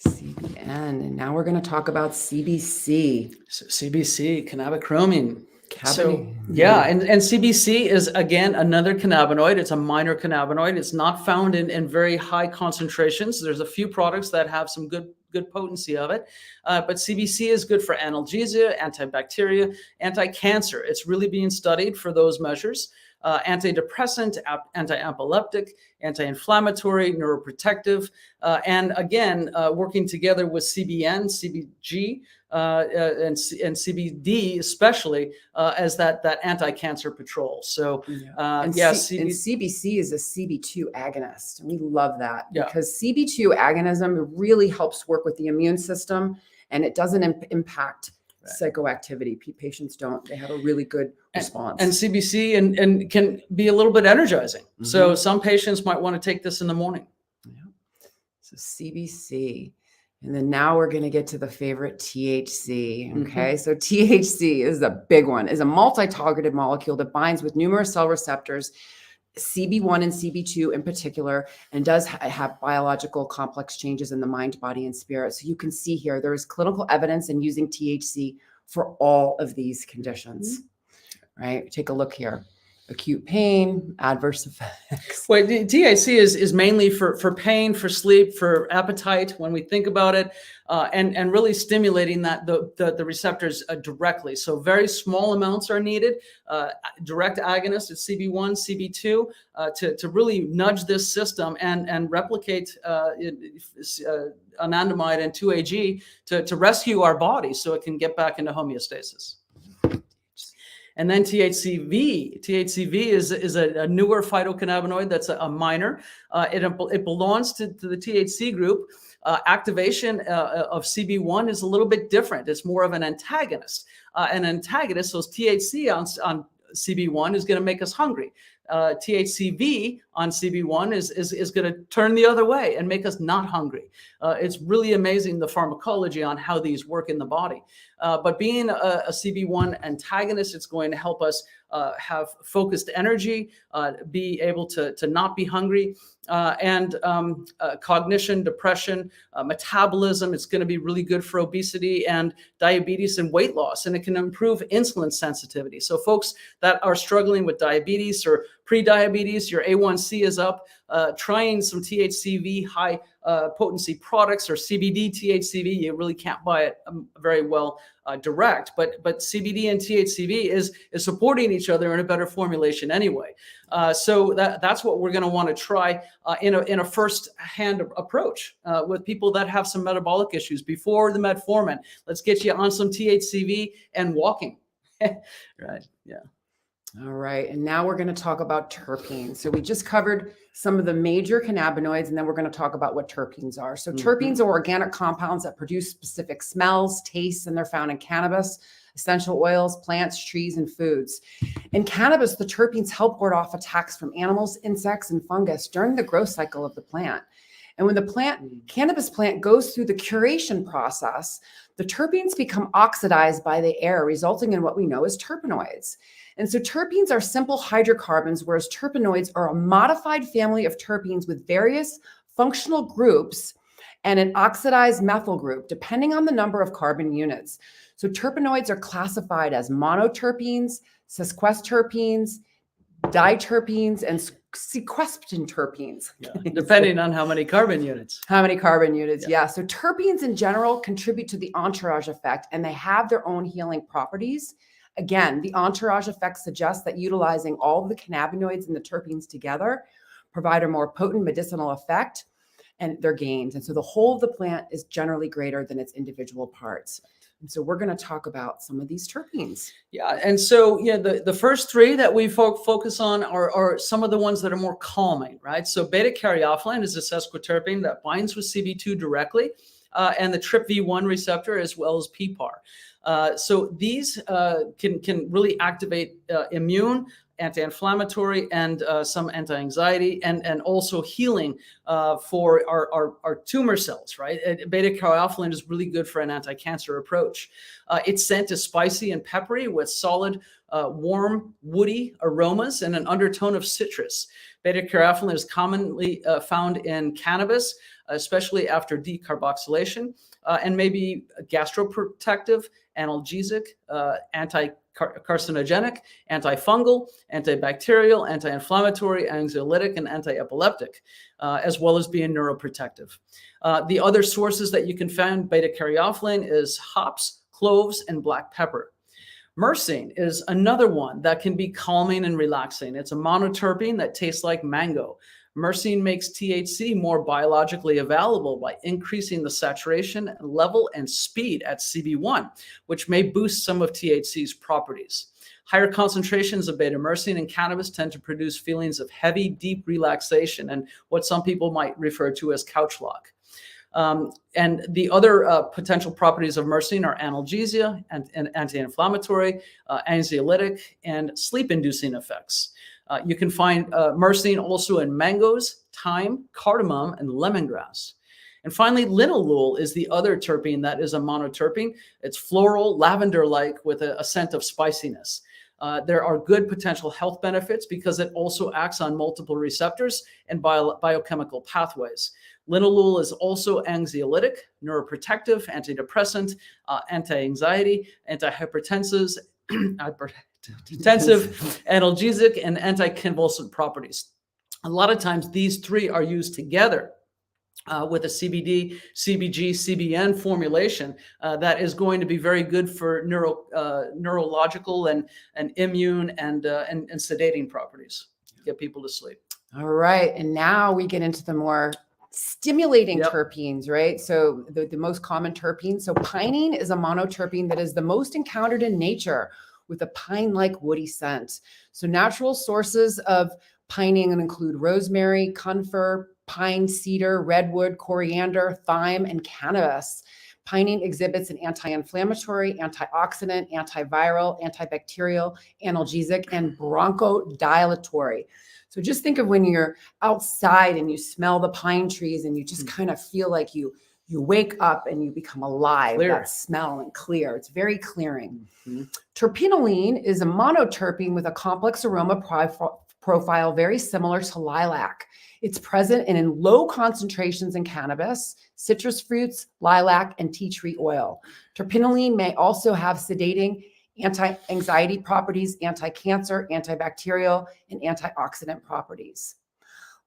CBN, and now we're going to talk about CBC. So CBC, cannabichromine. So, yeah, and CBC is, again, another cannabinoid. It's a minor cannabinoid. It's not found in very high concentrations. There's a few products that have some good potency of it. But CBC is good for analgesia, antibacteria, anti-cancer. It's really being studied for those measures. Antidepressant, anti-epileptic, anti-inflammatory, neuroprotective, and again, working together with CBN, CBG, and CBD especially as that anti-cancer patrol. So CBC is a CB2 agonist, and we love that because CB2 agonism really helps work with the immune system, and it doesn't impact psychoactivity. Patients they have a really good response. And CBC and can be a little bit energizing. Mm-hmm. So some patients might want to take this in the morning. Yeah. So CBC. And then now we're going to get to the favorite, THC. Okay. Mm-hmm. So THC is a big one, is a multi-targeted molecule that binds with numerous cell receptors, CB1 and CB2 in particular, and does have biological complex changes in the mind, body, and spirit. So you can see here, there is clinical evidence in using THC for all of these conditions, right? Take a look here. Acute pain, adverse effects. Well, THC is mainly for pain, for sleep, for appetite, when we think about it, and really stimulating the receptors directly. So very small amounts are needed. Direct agonist at CB1, CB2 to really nudge this system and replicate anandamide and 2-AG to rescue our body so it can get back into homeostasis. And then THCV. THCV is a newer phytocannabinoid that's a minor. It belongs to the THC group. Activation of CB1 is a little bit different. It's more of an antagonist. An antagonist, so THC on CB1 is going to make us hungry. THCV on CB1 is going to turn the other way and make us not hungry. It's really amazing, the pharmacology on how these work in the body. But being a CB1 antagonist, it's going to help us have focused energy, be able to not be hungry, and cognition, depression, metabolism. It's going to be really good for obesity and diabetes and weight loss, and it can improve insulin sensitivity. So folks that are struggling with diabetes or pre-diabetes, your A1C is up, trying some THCV high potency products or CBD THCV, you really can't buy it very well direct, but CBD and THCV is supporting each other in a better formulation anyway. So that's what we're going to want to try in a first-hand approach with people that have some metabolic issues before the metformin. Let's get you on some THCV and walking. Right? Yeah. All right. And now we're going to talk about terpenes. So we just covered some of the major cannabinoids, and then we're going to talk about what terpenes are. So terpenes are organic compounds that produce specific smells, tastes, and they're found in cannabis, essential oils, plants, trees, and foods. In cannabis, the terpenes help ward off attacks from animals, insects, and fungus during the growth cycle of the plant. And when the cannabis plant goes through the curation process, the terpenes become oxidized by the air, resulting in what we know as terpenoids. And so terpenes are simple hydrocarbons, whereas terpenoids are a modified family of terpenes with various functional groups and an oxidized methyl group, depending on the number of carbon units. So terpenoids are classified as monoterpenes, sesquiterpenes, diterpenes, and sequestrin terpenes. Yeah, depending on how many carbon units. How many carbon units? Yeah. So terpenes in general contribute to the entourage effect, and they have their own healing properties. Again, the entourage effect suggests that utilizing all of the cannabinoids and the terpenes together provide a more potent medicinal effect and their gains. And so the whole of the plant is generally greater than its individual parts. And so we're going to talk about some of these terpenes. Yeah. And so, the first three that we focus on are some of the ones that are more calming, right? So beta-caryophyllene is a sesquiterpene that binds with CB2 directly, and the TRPV1 receptor as well as PPAR. So these can really activate immune, anti-inflammatory, and some anti-anxiety, and also healing for our tumor cells, right? Beta-caryophyllene is really good for an anti-cancer approach. Its scent is spicy and peppery with solid, warm, woody aromas and an undertone of citrus. Beta-caryophyllene is commonly found in cannabis, especially after decarboxylation, and maybe gastroprotective, analgesic, anti-carcinogenic, antifungal, antibacterial, anti-inflammatory, anxiolytic, and anti-epileptic, as well as being neuroprotective. The other sources that you can find beta-caryophyllene is hops, cloves, and black pepper. Myrcene is another one that can be calming and relaxing. It's a monoterpene that tastes like mango. Myrcene makes THC more biologically available by increasing the saturation level and speed at CB1, which may boost some of THC's properties. Higher concentrations of beta-myrcene in cannabis tend to produce feelings of heavy, deep relaxation and what some people might refer to as couch lock. And the other potential properties of myrcene are analgesia and anti-inflammatory, anxiolytic, and sleep-inducing effects. You can find myrcene also in mangoes, thyme, cardamom, and lemongrass. And finally, linalool is the other terpene that is a monoterpene. It's floral, lavender-like with a scent of spiciness. There are good potential health benefits because it also acts on multiple receptors and biochemical pathways. Linalool is also anxiolytic, neuroprotective, antidepressant, anti-anxiety, antihypertensive, analgesic, and anticonvulsant properties. A lot of times these three are used together with a CBD, CBG, CBN formulation that is going to be very good for neurological and immune and sedating properties. Get people to sleep. All right. And now we get into the more stimulating terpenes, right? So the most common terpenes. So pinene is a monoterpene that is the most encountered in nature with a pine-like woody scent. So natural sources of pinene include rosemary, conifer, pine, cedar, redwood, coriander, thyme, and cannabis. Pinene exhibits an anti-inflammatory, antioxidant, antiviral, antibacterial, analgesic, and bronchodilatory. So just think of when you're outside and you smell the pine trees and you just kind of feel like you You wake up and you become alive. Clear. That smell and clear. It's very clearing. Mhm. Terpenoline is a monoterpene with a complex aroma profile very similar to lilac. It's present in low concentrations in cannabis, citrus fruits, lilac, and tea tree oil. Terpenoline may also have sedating, anti-anxiety properties, anti-cancer, antibacterial, and antioxidant properties.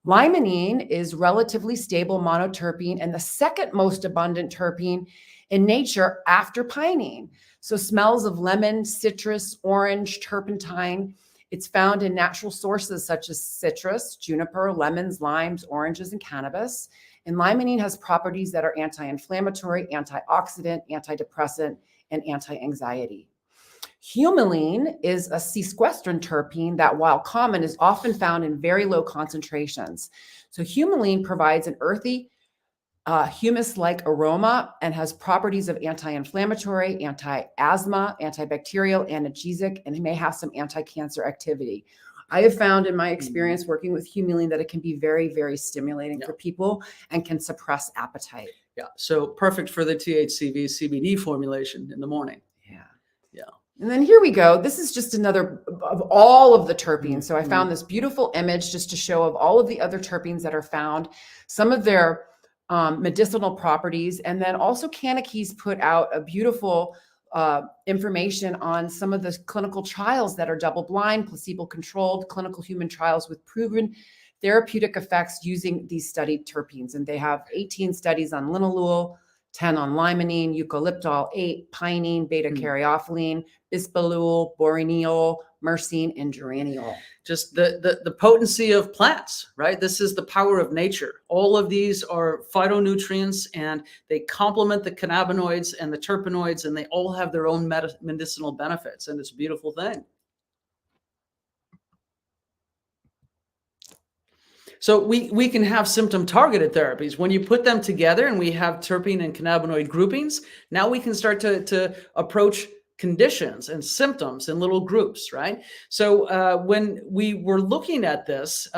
Limonene is relatively stable monoterpene and the second most abundant terpene in nature after pinene. So smells of lemon, citrus, orange, turpentine. It's found in natural sources such as citrus, juniper, lemons, limes, oranges, and cannabis. And limonene has properties that are anti-inflammatory, antioxidant, antidepressant, and anti-anxiety. Humulene is a sequestrin terpene that, while common, is often found in very low concentrations. So humulene provides an earthy, humus-like aroma and has properties of anti-inflammatory, anti-asthma, antibacterial, analgesic, and it may have some anti-cancer activity. I have found in my experience working with humulene that it can be very, very stimulating for people and can suppress appetite. Yeah. So perfect for the THCV CBD formulation in the morning. Yeah. Yeah. And then here we go. This is just another of all of the terpenes. So I found this beautiful image just to show of all of the other terpenes that are found, some of their medicinal properties. And then also Cannabis put out a beautiful information on some of the clinical trials that are double-blind, placebo-controlled clinical human trials with proven therapeutic effects using these studied terpenes. And they have 18 studies on linalool, 10 on limonene, eucalyptol, 8, pinene, beta-caryophyllene, bisphenol, boreneol, myrcene, and geraniol. Just the potency of plants, right? This is the power of nature. All of these are phytonutrients and they complement the cannabinoids and the terpenoids, and they all have their own medicinal benefits. And it's a beautiful thing. So we can have symptom targeted therapies. When you put them together and we have terpene and cannabinoid groupings, now we can start to approach conditions and symptoms in little groups, right? So when we were looking at this,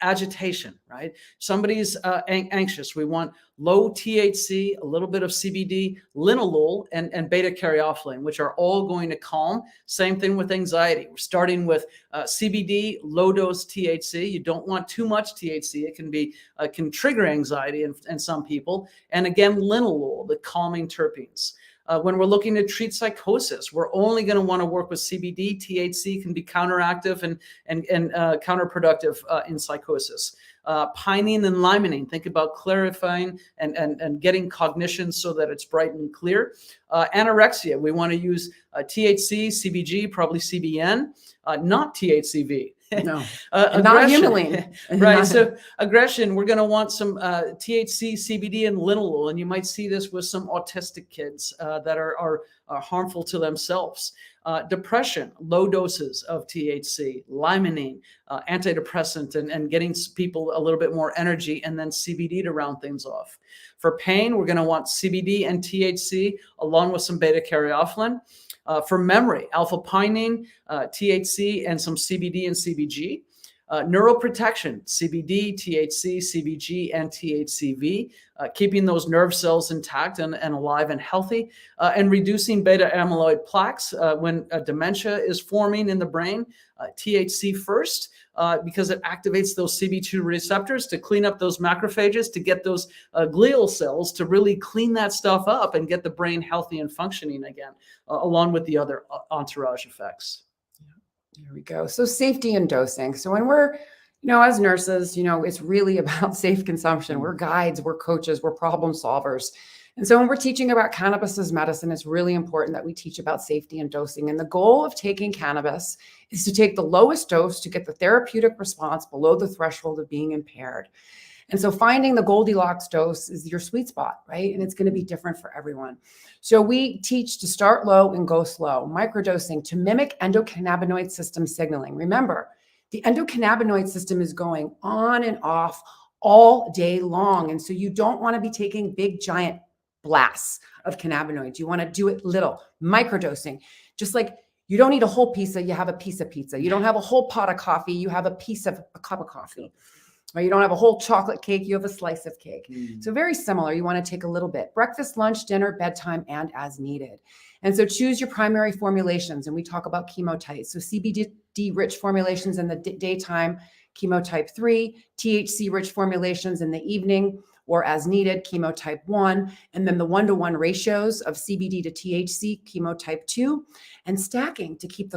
agitation, right? Somebody's anxious. We want low THC, a little bit of CBD, linalool, and beta-caryophyllene, which are all going to calm. Same thing with anxiety. We're starting with CBD, low dose THC. You don't want too much THC. It can trigger anxiety in some people. And again, linalool, the calming terpenes. When we're looking to treat psychosis, we're only going to want to work with CBD. THC can be counteractive and counterproductive in psychosis. Pinene and limonene, think about clarifying and getting cognition so that it's bright and clear. Anorexia, we want to use THC, CBG, probably CBN, not THCV. No, not humulene. Right. So aggression, we're going to want some THC, CBD, and linalool. And you might see this with some autistic kids that are harmful to themselves. Depression, low doses of THC, limonene, antidepressant, and getting people a little bit more energy, and then CBD to round things off. For pain, we're going to want CBD and THC along with some beta-caryophyllene. For memory, alpha-pinene, THC, and some CBD and CBG. Neuroprotection, CBD, THC, CBG, and THCV, keeping those nerve cells intact and alive and healthy, and reducing beta amyloid plaques when dementia is forming in the brain. THC first, because it activates those CB2 receptors to clean up those macrophages, to get those glial cells to really clean that stuff up and get the brain healthy and functioning again, along with the other entourage effects. There we go. So safety and dosing. So when we're, as nurses, it's really about safe consumption. We're guides, we're coaches, we're problem solvers. And so when we're teaching about cannabis as medicine, it's really important that we teach about safety and dosing. And the goal of taking cannabis is to take the lowest dose to get the therapeutic response below the threshold of being impaired. And so finding the Goldilocks dose is your sweet spot, right? And it's going to be different for everyone. So we teach to start low and go slow, microdosing to mimic endocannabinoid system signaling. Remember, the endocannabinoid system is going on and off all day long. And so you don't want to be taking big, giant blasts of cannabinoids. You want to do it little, microdosing, just like you don't eat a whole pizza, you have a piece of pizza. You don't have a whole pot of coffee, you have a piece of a cup of coffee. Right? You don't have a whole chocolate cake, you have a slice of cake. Mm. So very similar. You want to take a little bit. Breakfast, lunch, dinner, bedtime, and as needed. And so choose your primary formulations. And we talk about chemotypes. So CBD-rich formulations in the daytime, chemotype 3, THC-rich formulations in the evening, or as needed, chemotype 1, and then the 1-to-1 ratios of CBD to THC, chemotype 2, and stacking to keep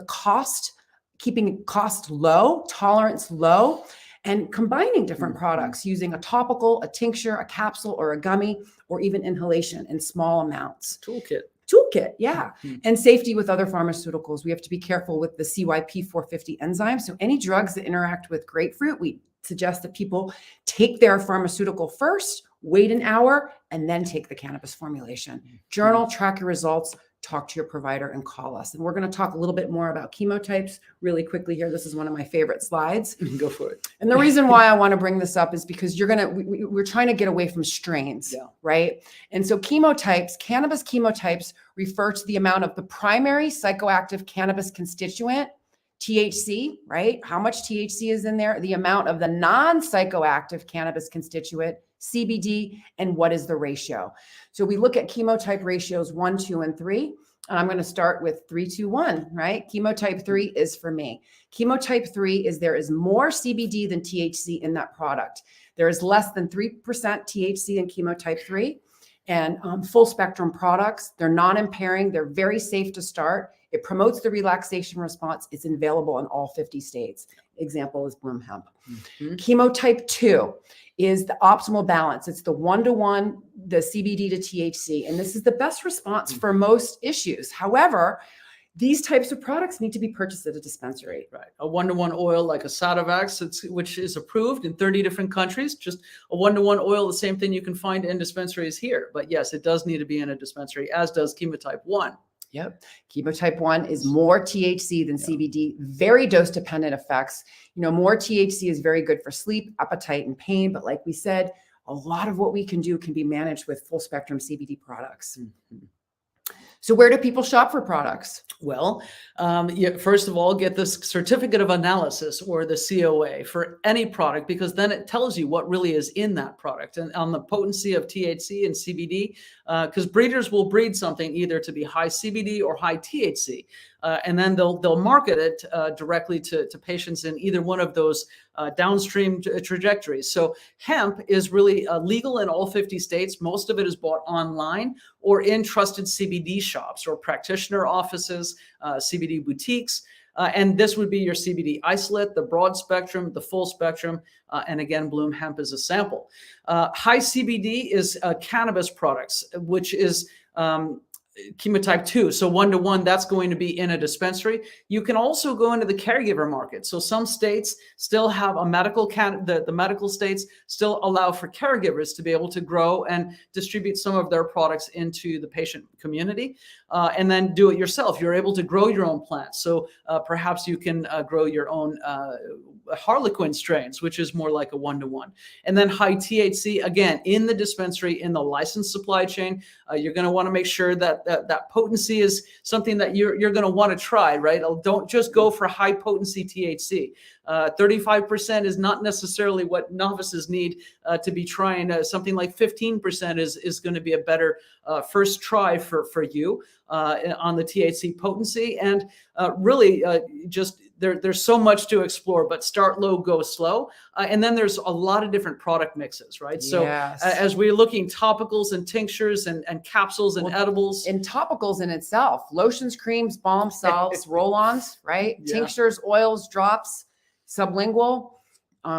keeping cost low, tolerance low, and combining different products using a topical, a tincture, a capsule, or a gummy, or even inhalation in small amounts. Toolkit, yeah. And safety with other pharmaceuticals. We have to be careful with the CYP450 enzyme. So any drugs that interact with grapefruit, we suggest that people take their pharmaceutical first, wait an hour, and then take the cannabis formulation. Journal, track your results, talk to your provider, and call us. And we're going to talk a little bit more about chemotypes really quickly here. This is one of my favorite slides. Go for it. And the reason why I want to bring this up is because we're trying to get away from strains, right? And so chemotypes, cannabis chemotypes refer to the amount of the primary psychoactive cannabis constituent, THC, right? How much THC is in there? The amount of the non-psychoactive cannabis constituent, CBD, and what is the ratio? So we look at chemotype ratios 1, 2, and 3. And I'm going to start with 3, 2, 1, right? Chemotype 3 is for me. Chemotype 3 is there is more CBD than THC in that product. There is less than 3% THC in chemotype 3. And full spectrum products, they're non-impairing, they're very safe to start. It promotes the relaxation response. It's available in all 50 states. Example is Bloom Hemp. Chemotype 2 is the optimal balance. It's the 1-to-1, the CBD to THC. And this is the best response for most issues. However, these types of products need to be purchased at a dispensary. Right. A 1-to-1 oil like a Sativax, which is approved in 30 different countries. Just a 1-to-1 oil, the same thing you can find in dispensaries here. But yes, it does need to be in a dispensary, as does chemotype 1. Yep. Chemotype 1 is more THC than CBD, very dose dependent effects. More THC is very good for sleep, appetite, and pain. But like we said, a lot of what we can do can be managed with full spectrum CBD products. So where do people shop for products? Well, first of all, get this certificate of analysis or the COA for any product, because then it tells you what really is in that product and on the potency of THC and CBD, because breeders will breed something either to be high CBD or high THC. And then they'll market it directly to patients in either one of those downstream trajectories. So hemp is really legal in all 50 states. Most of it is bought online or in trusted CBD shops or practitioner offices, CBD boutiques. And this would be your CBD isolate, the broad spectrum, the full spectrum, and again, Bloom Hemp is a sample. High CBD is cannabis products, which is chemotype 2. So 1-to-1, that's going to be in a dispensary. You can also go into the caregiver market. So some states still have a medical the medical states still allow for caregivers to be able to grow and distribute some of their products into the patient community, and then do it yourself. You're able to grow your own plants. So perhaps you can grow your own Harlequin strains, which is more like a 1-to-1. And then high THC, again, in the dispensary, in the licensed supply chain, you're going to want to make sure that that potency is something that you're going to want to try, right? Don't just go for high potency THC. 35% is not necessarily what novices need to be trying. Something like 15% is going to be a better first try for you on the THC potency. And really just there's so much to explore, but start low, go slow. And then there's a lot of different product mixes, right? So as we're looking topicals and tinctures and capsules and edibles. And topicals in itself, lotions, creams, balms, salves, roll-ons, right? Tinctures, oils, drops, sublingual.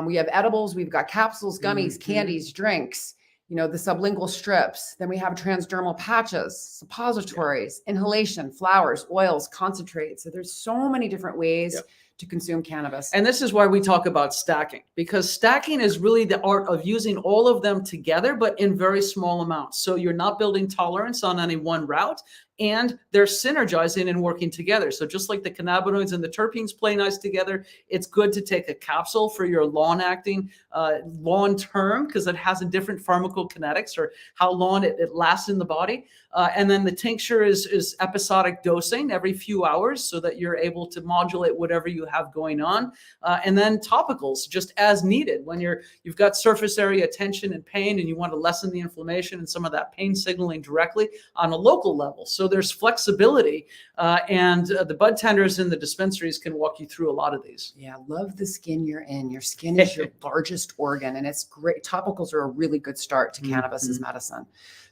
We have edibles, we've got capsules, gummies, candies, drinks, the sublingual strips. Then we have transdermal patches, suppositories, inhalation, flowers, oils, concentrates. So there's so many different ways to consume cannabis. And this is why we talk about stacking, because stacking is really the art of using all of them together, but in very small amounts. So you're not building tolerance on any one route. and they're synergizing and working together. So just like the cannabinoids and the terpenes play nice together, it's good to take a capsule for your long-acting, long-term, because it has a different pharmacokinetics or how long it lasts in the body. And then the tincture is episodic dosing every few hours so that you're able to modulate whatever you have going on. And then topicals just as needed when you've got surface area tension and pain and you want to lessen the inflammation and some of that pain signaling directly on a local level. So there's flexibility, and the bud tenders in the dispensaries can walk you through a lot of these. Yeah, love the skin you're in. Your skin is your largest organ, and it's great. Topicals are a really good start to cannabis as medicine.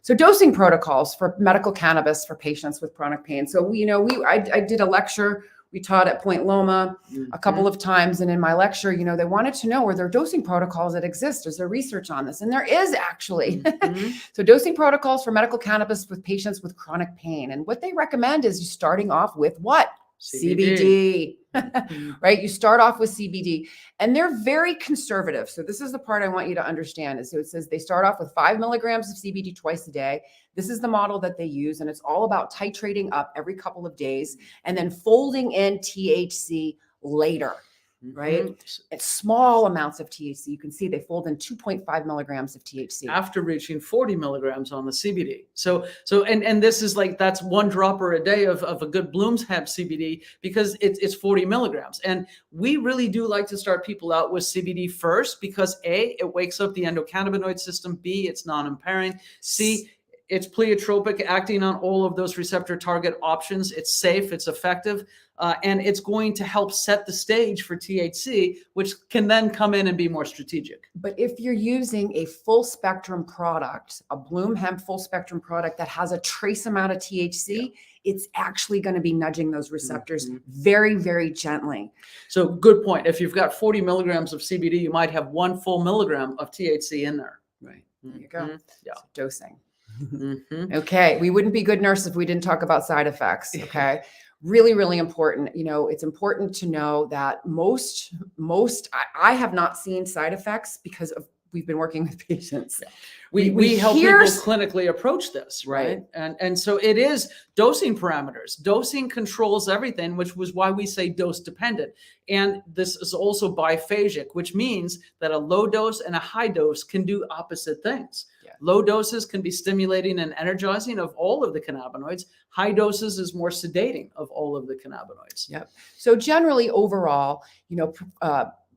So dosing protocols for medical cannabis for patients with chronic pain. So, I did a lecture. We taught at Point Loma a couple of times. And in my lecture, they wanted to know, are there dosing protocols that exist? Is there research on this? And there is actually. So dosing protocols for medical cannabis with patients with chronic pain. And what they recommend is you starting off with what? CBD, right? You start off with CBD, and they're very conservative. So this is the part I want you to understand. So it says they start off with 5 milligrams of CBD twice a day. This is the model that they use, and it's all about titrating up every couple of days and then folding in THC later. Right? It's small amounts of THC. You can see they fold in 2.5 milligrams of THC. After reaching 40 milligrams on the CBD. So this is like, that's one dropper a day of a good Bloom's Hemp CBD because it's 40 milligrams. And we really do like to start people out with CBD first because A, it wakes up the endocannabinoid system. B, it's non-impairing. C, it's pleiotropic, acting on all of those receptor target options. It's safe, it's effective, and it's going to help set the stage for THC, which can then come in and be more strategic. But if you're using a full spectrum product, a Bloom Hemp full spectrum product that has a trace amount of THC, it's actually going to be nudging those receptors very, very gently. So good point. If you've got 40 milligrams of CBD, you might have 1 full milligram of THC in there. Right. There you go. Yeah. So dosing. Okay. We wouldn't be good nurses if we didn't talk about side effects. Okay. Really, really important. It's important to know that I have not seen side effects because we've been working with patients. We help people clinically approach this, right? And so it is dosing parameters. Dosing controls everything, which was why we say dose dependent. And this is also biphasic, which means that a low dose and a high dose can do opposite things. Low doses can be stimulating and energizing of all of the cannabinoids. High doses is more sedating of all of the cannabinoids. Yep. So generally overall,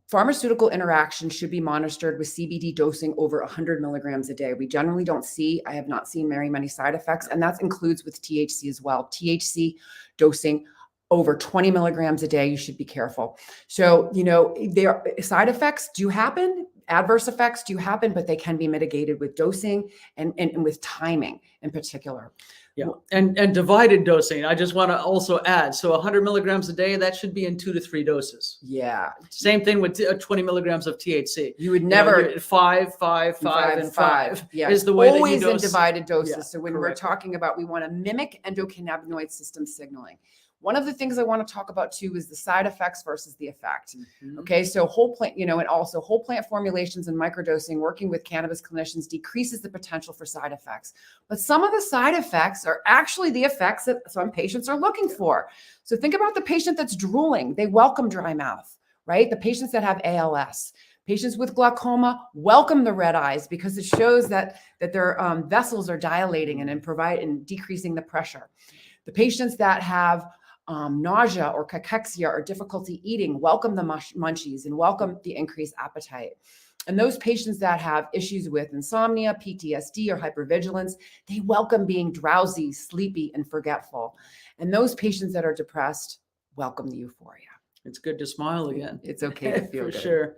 pharmaceutical interactions should be monitored with CBD dosing over 100 milligrams a day. We generally I have not seen very many side effects, and that includes with THC as well. THC dosing over 20 milligrams a day, you should be careful. So, side effects do happen. Adverse effects do happen, but they can be mitigated with dosing and with timing in particular. Yeah. And divided dosing. I just want to also add, so 100 milligrams a day, that should be in 2 to 3 doses. Yeah. Same thing with 20 milligrams of THC. You would never 5, and 5 yeah. is the way always that you dose. In divided doses. Yeah, so when correct. We're talking about, we want to mimic endocannabinoid system signaling. One of the things I want to talk about too is the side effects versus the effect. Okay, so whole plant, and also whole plant formulations and microdosing, working with cannabis clinicians decreases the potential for side effects. But some of the side effects are actually the effects that some patients are looking for. So think about the patient that's drooling. They welcome dry mouth, right? The patients that have ALS. Patients with glaucoma welcome the red eyes because it shows that their vessels are dilating and decreasing the pressure. The patients that have nausea or cachexia or difficulty eating, welcome the munchies and welcome the increased appetite. And those patients that have issues with insomnia, PTSD, or hypervigilance, they welcome being drowsy, sleepy, and forgetful. And those patients that are depressed welcome the euphoria. It's good to smile again. It's okay to feel for good. Sure.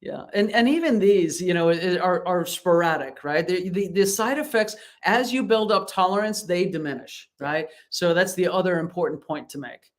Yeah. And even these, are sporadic, right? The side effects, as you build up tolerance, they diminish, right? So that's the other important point to make.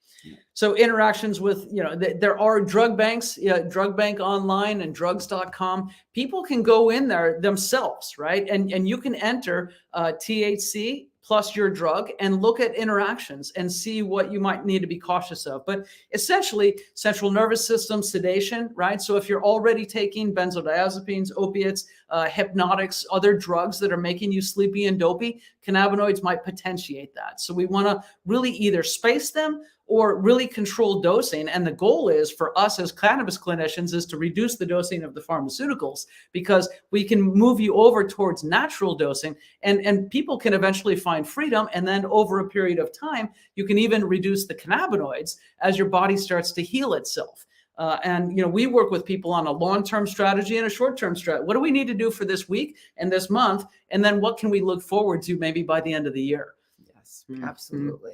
So interactions with, there are drug banks, Drug Bank Online and drugs.com. People can go in there themselves, right? And you can enter THC plus your drug and look at interactions and see what you might need to be cautious of. But essentially, central nervous system sedation, right? So if you're already taking benzodiazepines, opiates, hypnotics, other drugs that are making you sleepy and dopey, cannabinoids might potentiate that. So we want to really either space them or really control dosing. And the goal is for us as cannabis clinicians is to reduce the dosing of the pharmaceuticals, because we can move you over towards natural dosing, and people can eventually find freedom. And then over a period of time, you can even reduce the cannabinoids as your body starts to heal itself. And we work with people on a long-term strategy and a short-term strategy. What do we need to do for this week and this month? And then what can we look forward to maybe by the end of the year? Yes, absolutely.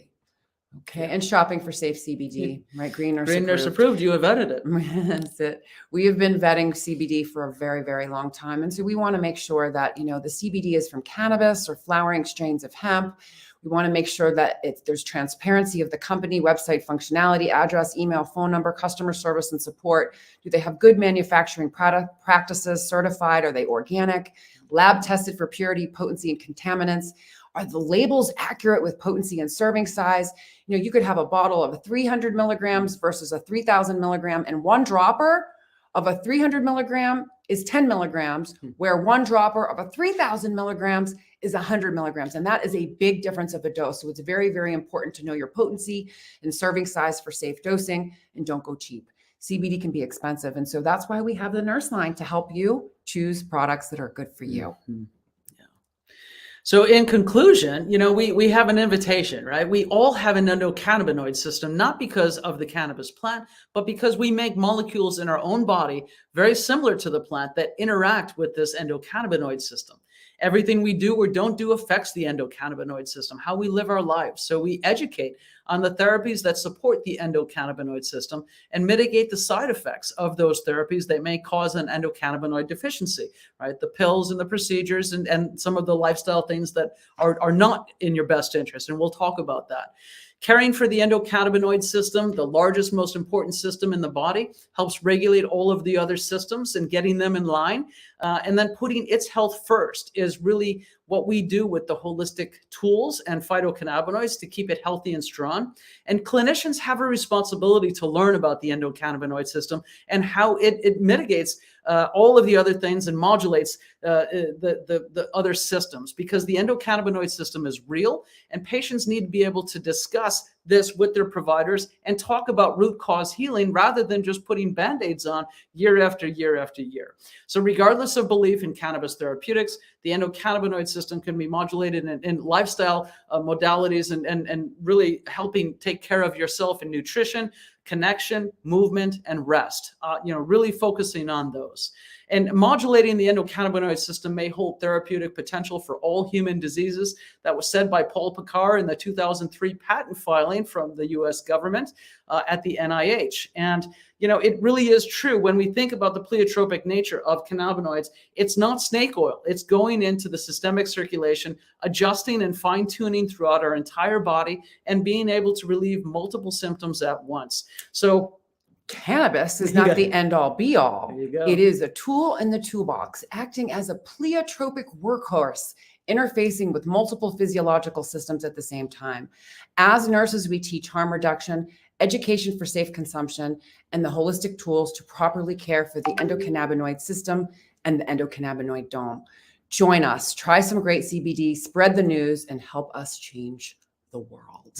Okay, and shopping for safe CBD, right? Green Nurse approved. You have vetted it. That's it. We have been vetting CBD for a very, very long time. And so we want to make sure that, the CBD is from cannabis or flowering strains of hemp. We want to make sure that there's transparency of the company, website functionality, address, email, phone number, customer service and support. Do they have good manufacturing product practices, certified? Are they organic? Lab tested for purity, potency, and contaminants. Are the labels accurate with potency and serving size? You could have a bottle of 300 milligrams versus a 3,000 milligram, and one dropper of a 300 milligram is 10 milligrams, where one dropper of a 3,000 milligrams is 100 milligrams. And that is a big difference of a dose. So it's very, very important to know your potency and serving size for safe dosing, and don't go cheap. CBD can be expensive. And so that's why we have the Nurse Line to help you choose products that are good for you. Mm-hmm. So in conclusion, we have an invitation, right? We all have an endocannabinoid system, not because of the cannabis plant, but because we make molecules in our own body very similar to the plant that interact with this endocannabinoid system. Everything we do or don't do affects the endocannabinoid system, how we live our lives. So we educate on the therapies that support the endocannabinoid system and mitigate the side effects of those therapies that may cause an endocannabinoid deficiency, right? The pills and the procedures and some of the lifestyle things that are not in your best interest. And we'll talk about that. Caring for the endocannabinoid system, the largest, most important system in the body, helps regulate all of the other systems and getting them in line. And then putting its health first is really what we do with the holistic tools and phytocannabinoids to keep it healthy and strong. And clinicians have a responsibility to learn about the endocannabinoid system and how it mitigates all of the other things and modulates the other systems, because the endocannabinoid system is real, and patients need to be able to discuss this with their providers and talk about root cause healing rather than just putting Band-Aids on year after year after year. So regardless of belief in cannabis therapeutics, the endocannabinoid system can be modulated in lifestyle modalities and really helping take care of yourself in nutrition, connection, movement, and rest, really focusing on those. And modulating the endocannabinoid system may hold therapeutic potential for all human diseases. That was said by Paul Picard in the 2003 patent filing from the US government at the NIH. And, it really is true. When we think about the pleiotropic nature of cannabinoids, it's not snake oil. It's going into the systemic circulation, adjusting and fine-tuning throughout our entire body, and being able to relieve multiple symptoms at once. So cannabis is not the end all be all. There you go. It is a tool in the toolbox, acting as a pleiotropic workhorse, interfacing with multiple physiological systems at the same time. As nurses, we teach harm reduction, education for safe consumption, and the holistic tools to properly care for the endocannabinoid system and the endocannabinoid dome. Join us, try some great CBD, spread the news, and help us change the world.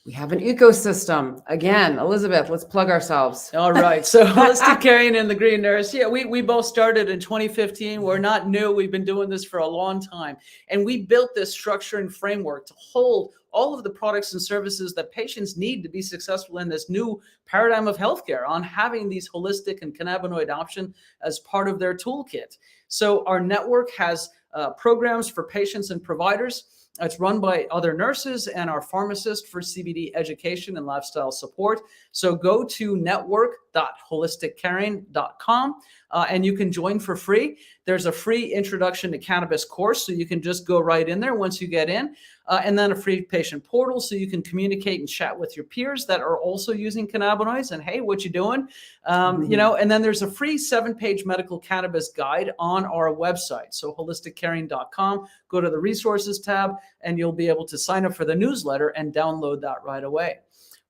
We have an ecosystem. Again, Elizabeth, let's plug ourselves. All right. So Holistic Caring and the Green Nurse. Yeah, we both started in 2015. We're not new. We've been doing this for a long time. And we built this structure and framework to hold all of the products and services that patients need to be successful in this new paradigm of healthcare, on having these holistic and cannabinoid option as part of their toolkit. So our network has programs for patients and providers. It's run by other nurses and our pharmacist for CBD education and lifestyle support. So go to network support.holisticcaring.com, and you can join for free. There's a free introduction to cannabis course, so you can just go right in there once you get in, and then a free patient portal, so you can communicate and chat with your peers that are also using cannabinoids. And hey, what you doing? And then there's a free 7-page medical cannabis guide on our website. So holisticcaring.com, go to the resources tab, and you'll be able to sign up for the newsletter and download that right away.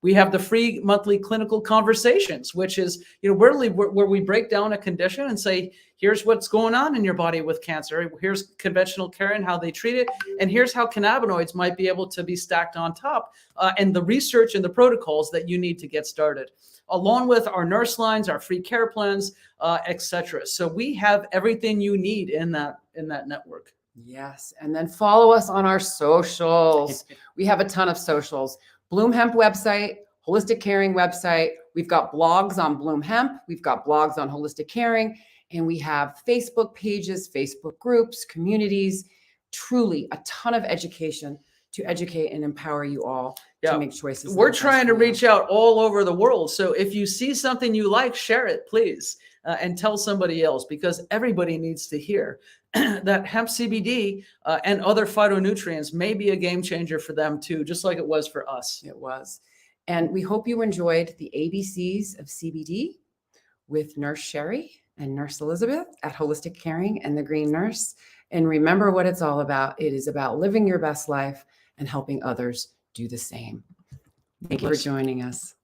We have the free monthly clinical conversations, which is, really where we break down a condition and say, here's what's going on in your body with cancer. Here's conventional care and how they treat it. And here's how cannabinoids might be able to be stacked on top, and the research and the protocols that you need to get started, along with our nurse lines, our free care plans, etc. So we have everything you need in that network. Yes. And then follow us on our socials. We have a ton of socials. Bloom Hemp website, Holistic Caring website. We've got blogs on Bloom Hemp. We've got blogs on Holistic Caring. And we have Facebook pages, Facebook groups, communities. Truly a ton of education to educate and empower you all to make choices. We're trying to reach out all over the world. So if you see something you like, share it, please, and tell somebody else, because everybody needs to hear that hemp CBD and other phytonutrients may be a game changer for them too, just like it was for us. It was. And we hope you enjoyed the ABCs of CBD with Nurse Sherry and Nurse Elizabeth at Holistic Caring and the Green Nurse. And remember what it's all about. It is about living your best life and helping others do the same. Thank you for joining us.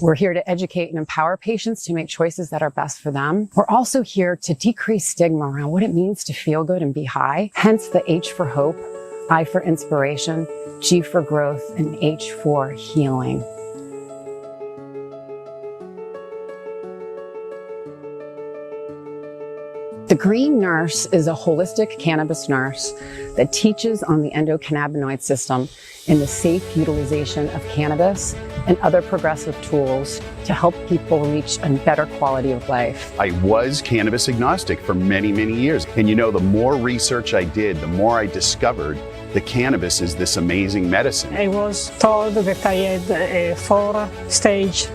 We're here to educate and empower patients to make choices that are best for them. We're also here to decrease stigma around what it means to feel good and be high. Hence the H for hope, I for inspiration, G for growth, and H for healing. The Green Nurse is a holistic cannabis nurse that teaches on the endocannabinoid system and the safe utilization of cannabis and other progressive tools to help people reach a better quality of life. I was cannabis agnostic for many, many years. And the more research I did, the more I discovered that cannabis is this amazing medicine. I was told that I had a 4-stage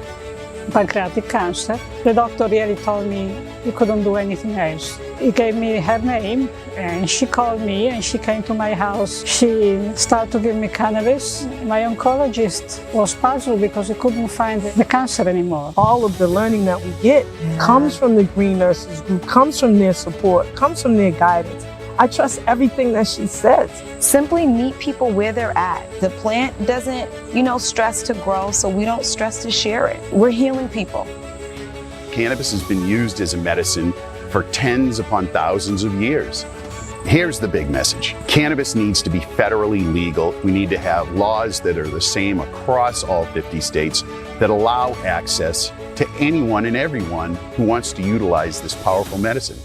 pancreatic cancer. The doctor really told me he couldn't do anything else. He gave me her name and she called me and she came to my house. She started to give me cannabis. My oncologist was puzzled because he couldn't find the cancer anymore. All of the learning that we get comes from the Green Nurses Group, comes from their support, comes from their guidance. I trust everything that she says. Simply meet people where they're at. The plant doesn't, stress to grow, so we don't stress to share it. We're healing people. Cannabis has been used as a medicine for tens upon thousands of years. Here's the big message. Cannabis needs to be federally legal. We need to have laws that are the same across all 50 states that allow access to anyone and everyone who wants to utilize this powerful medicine.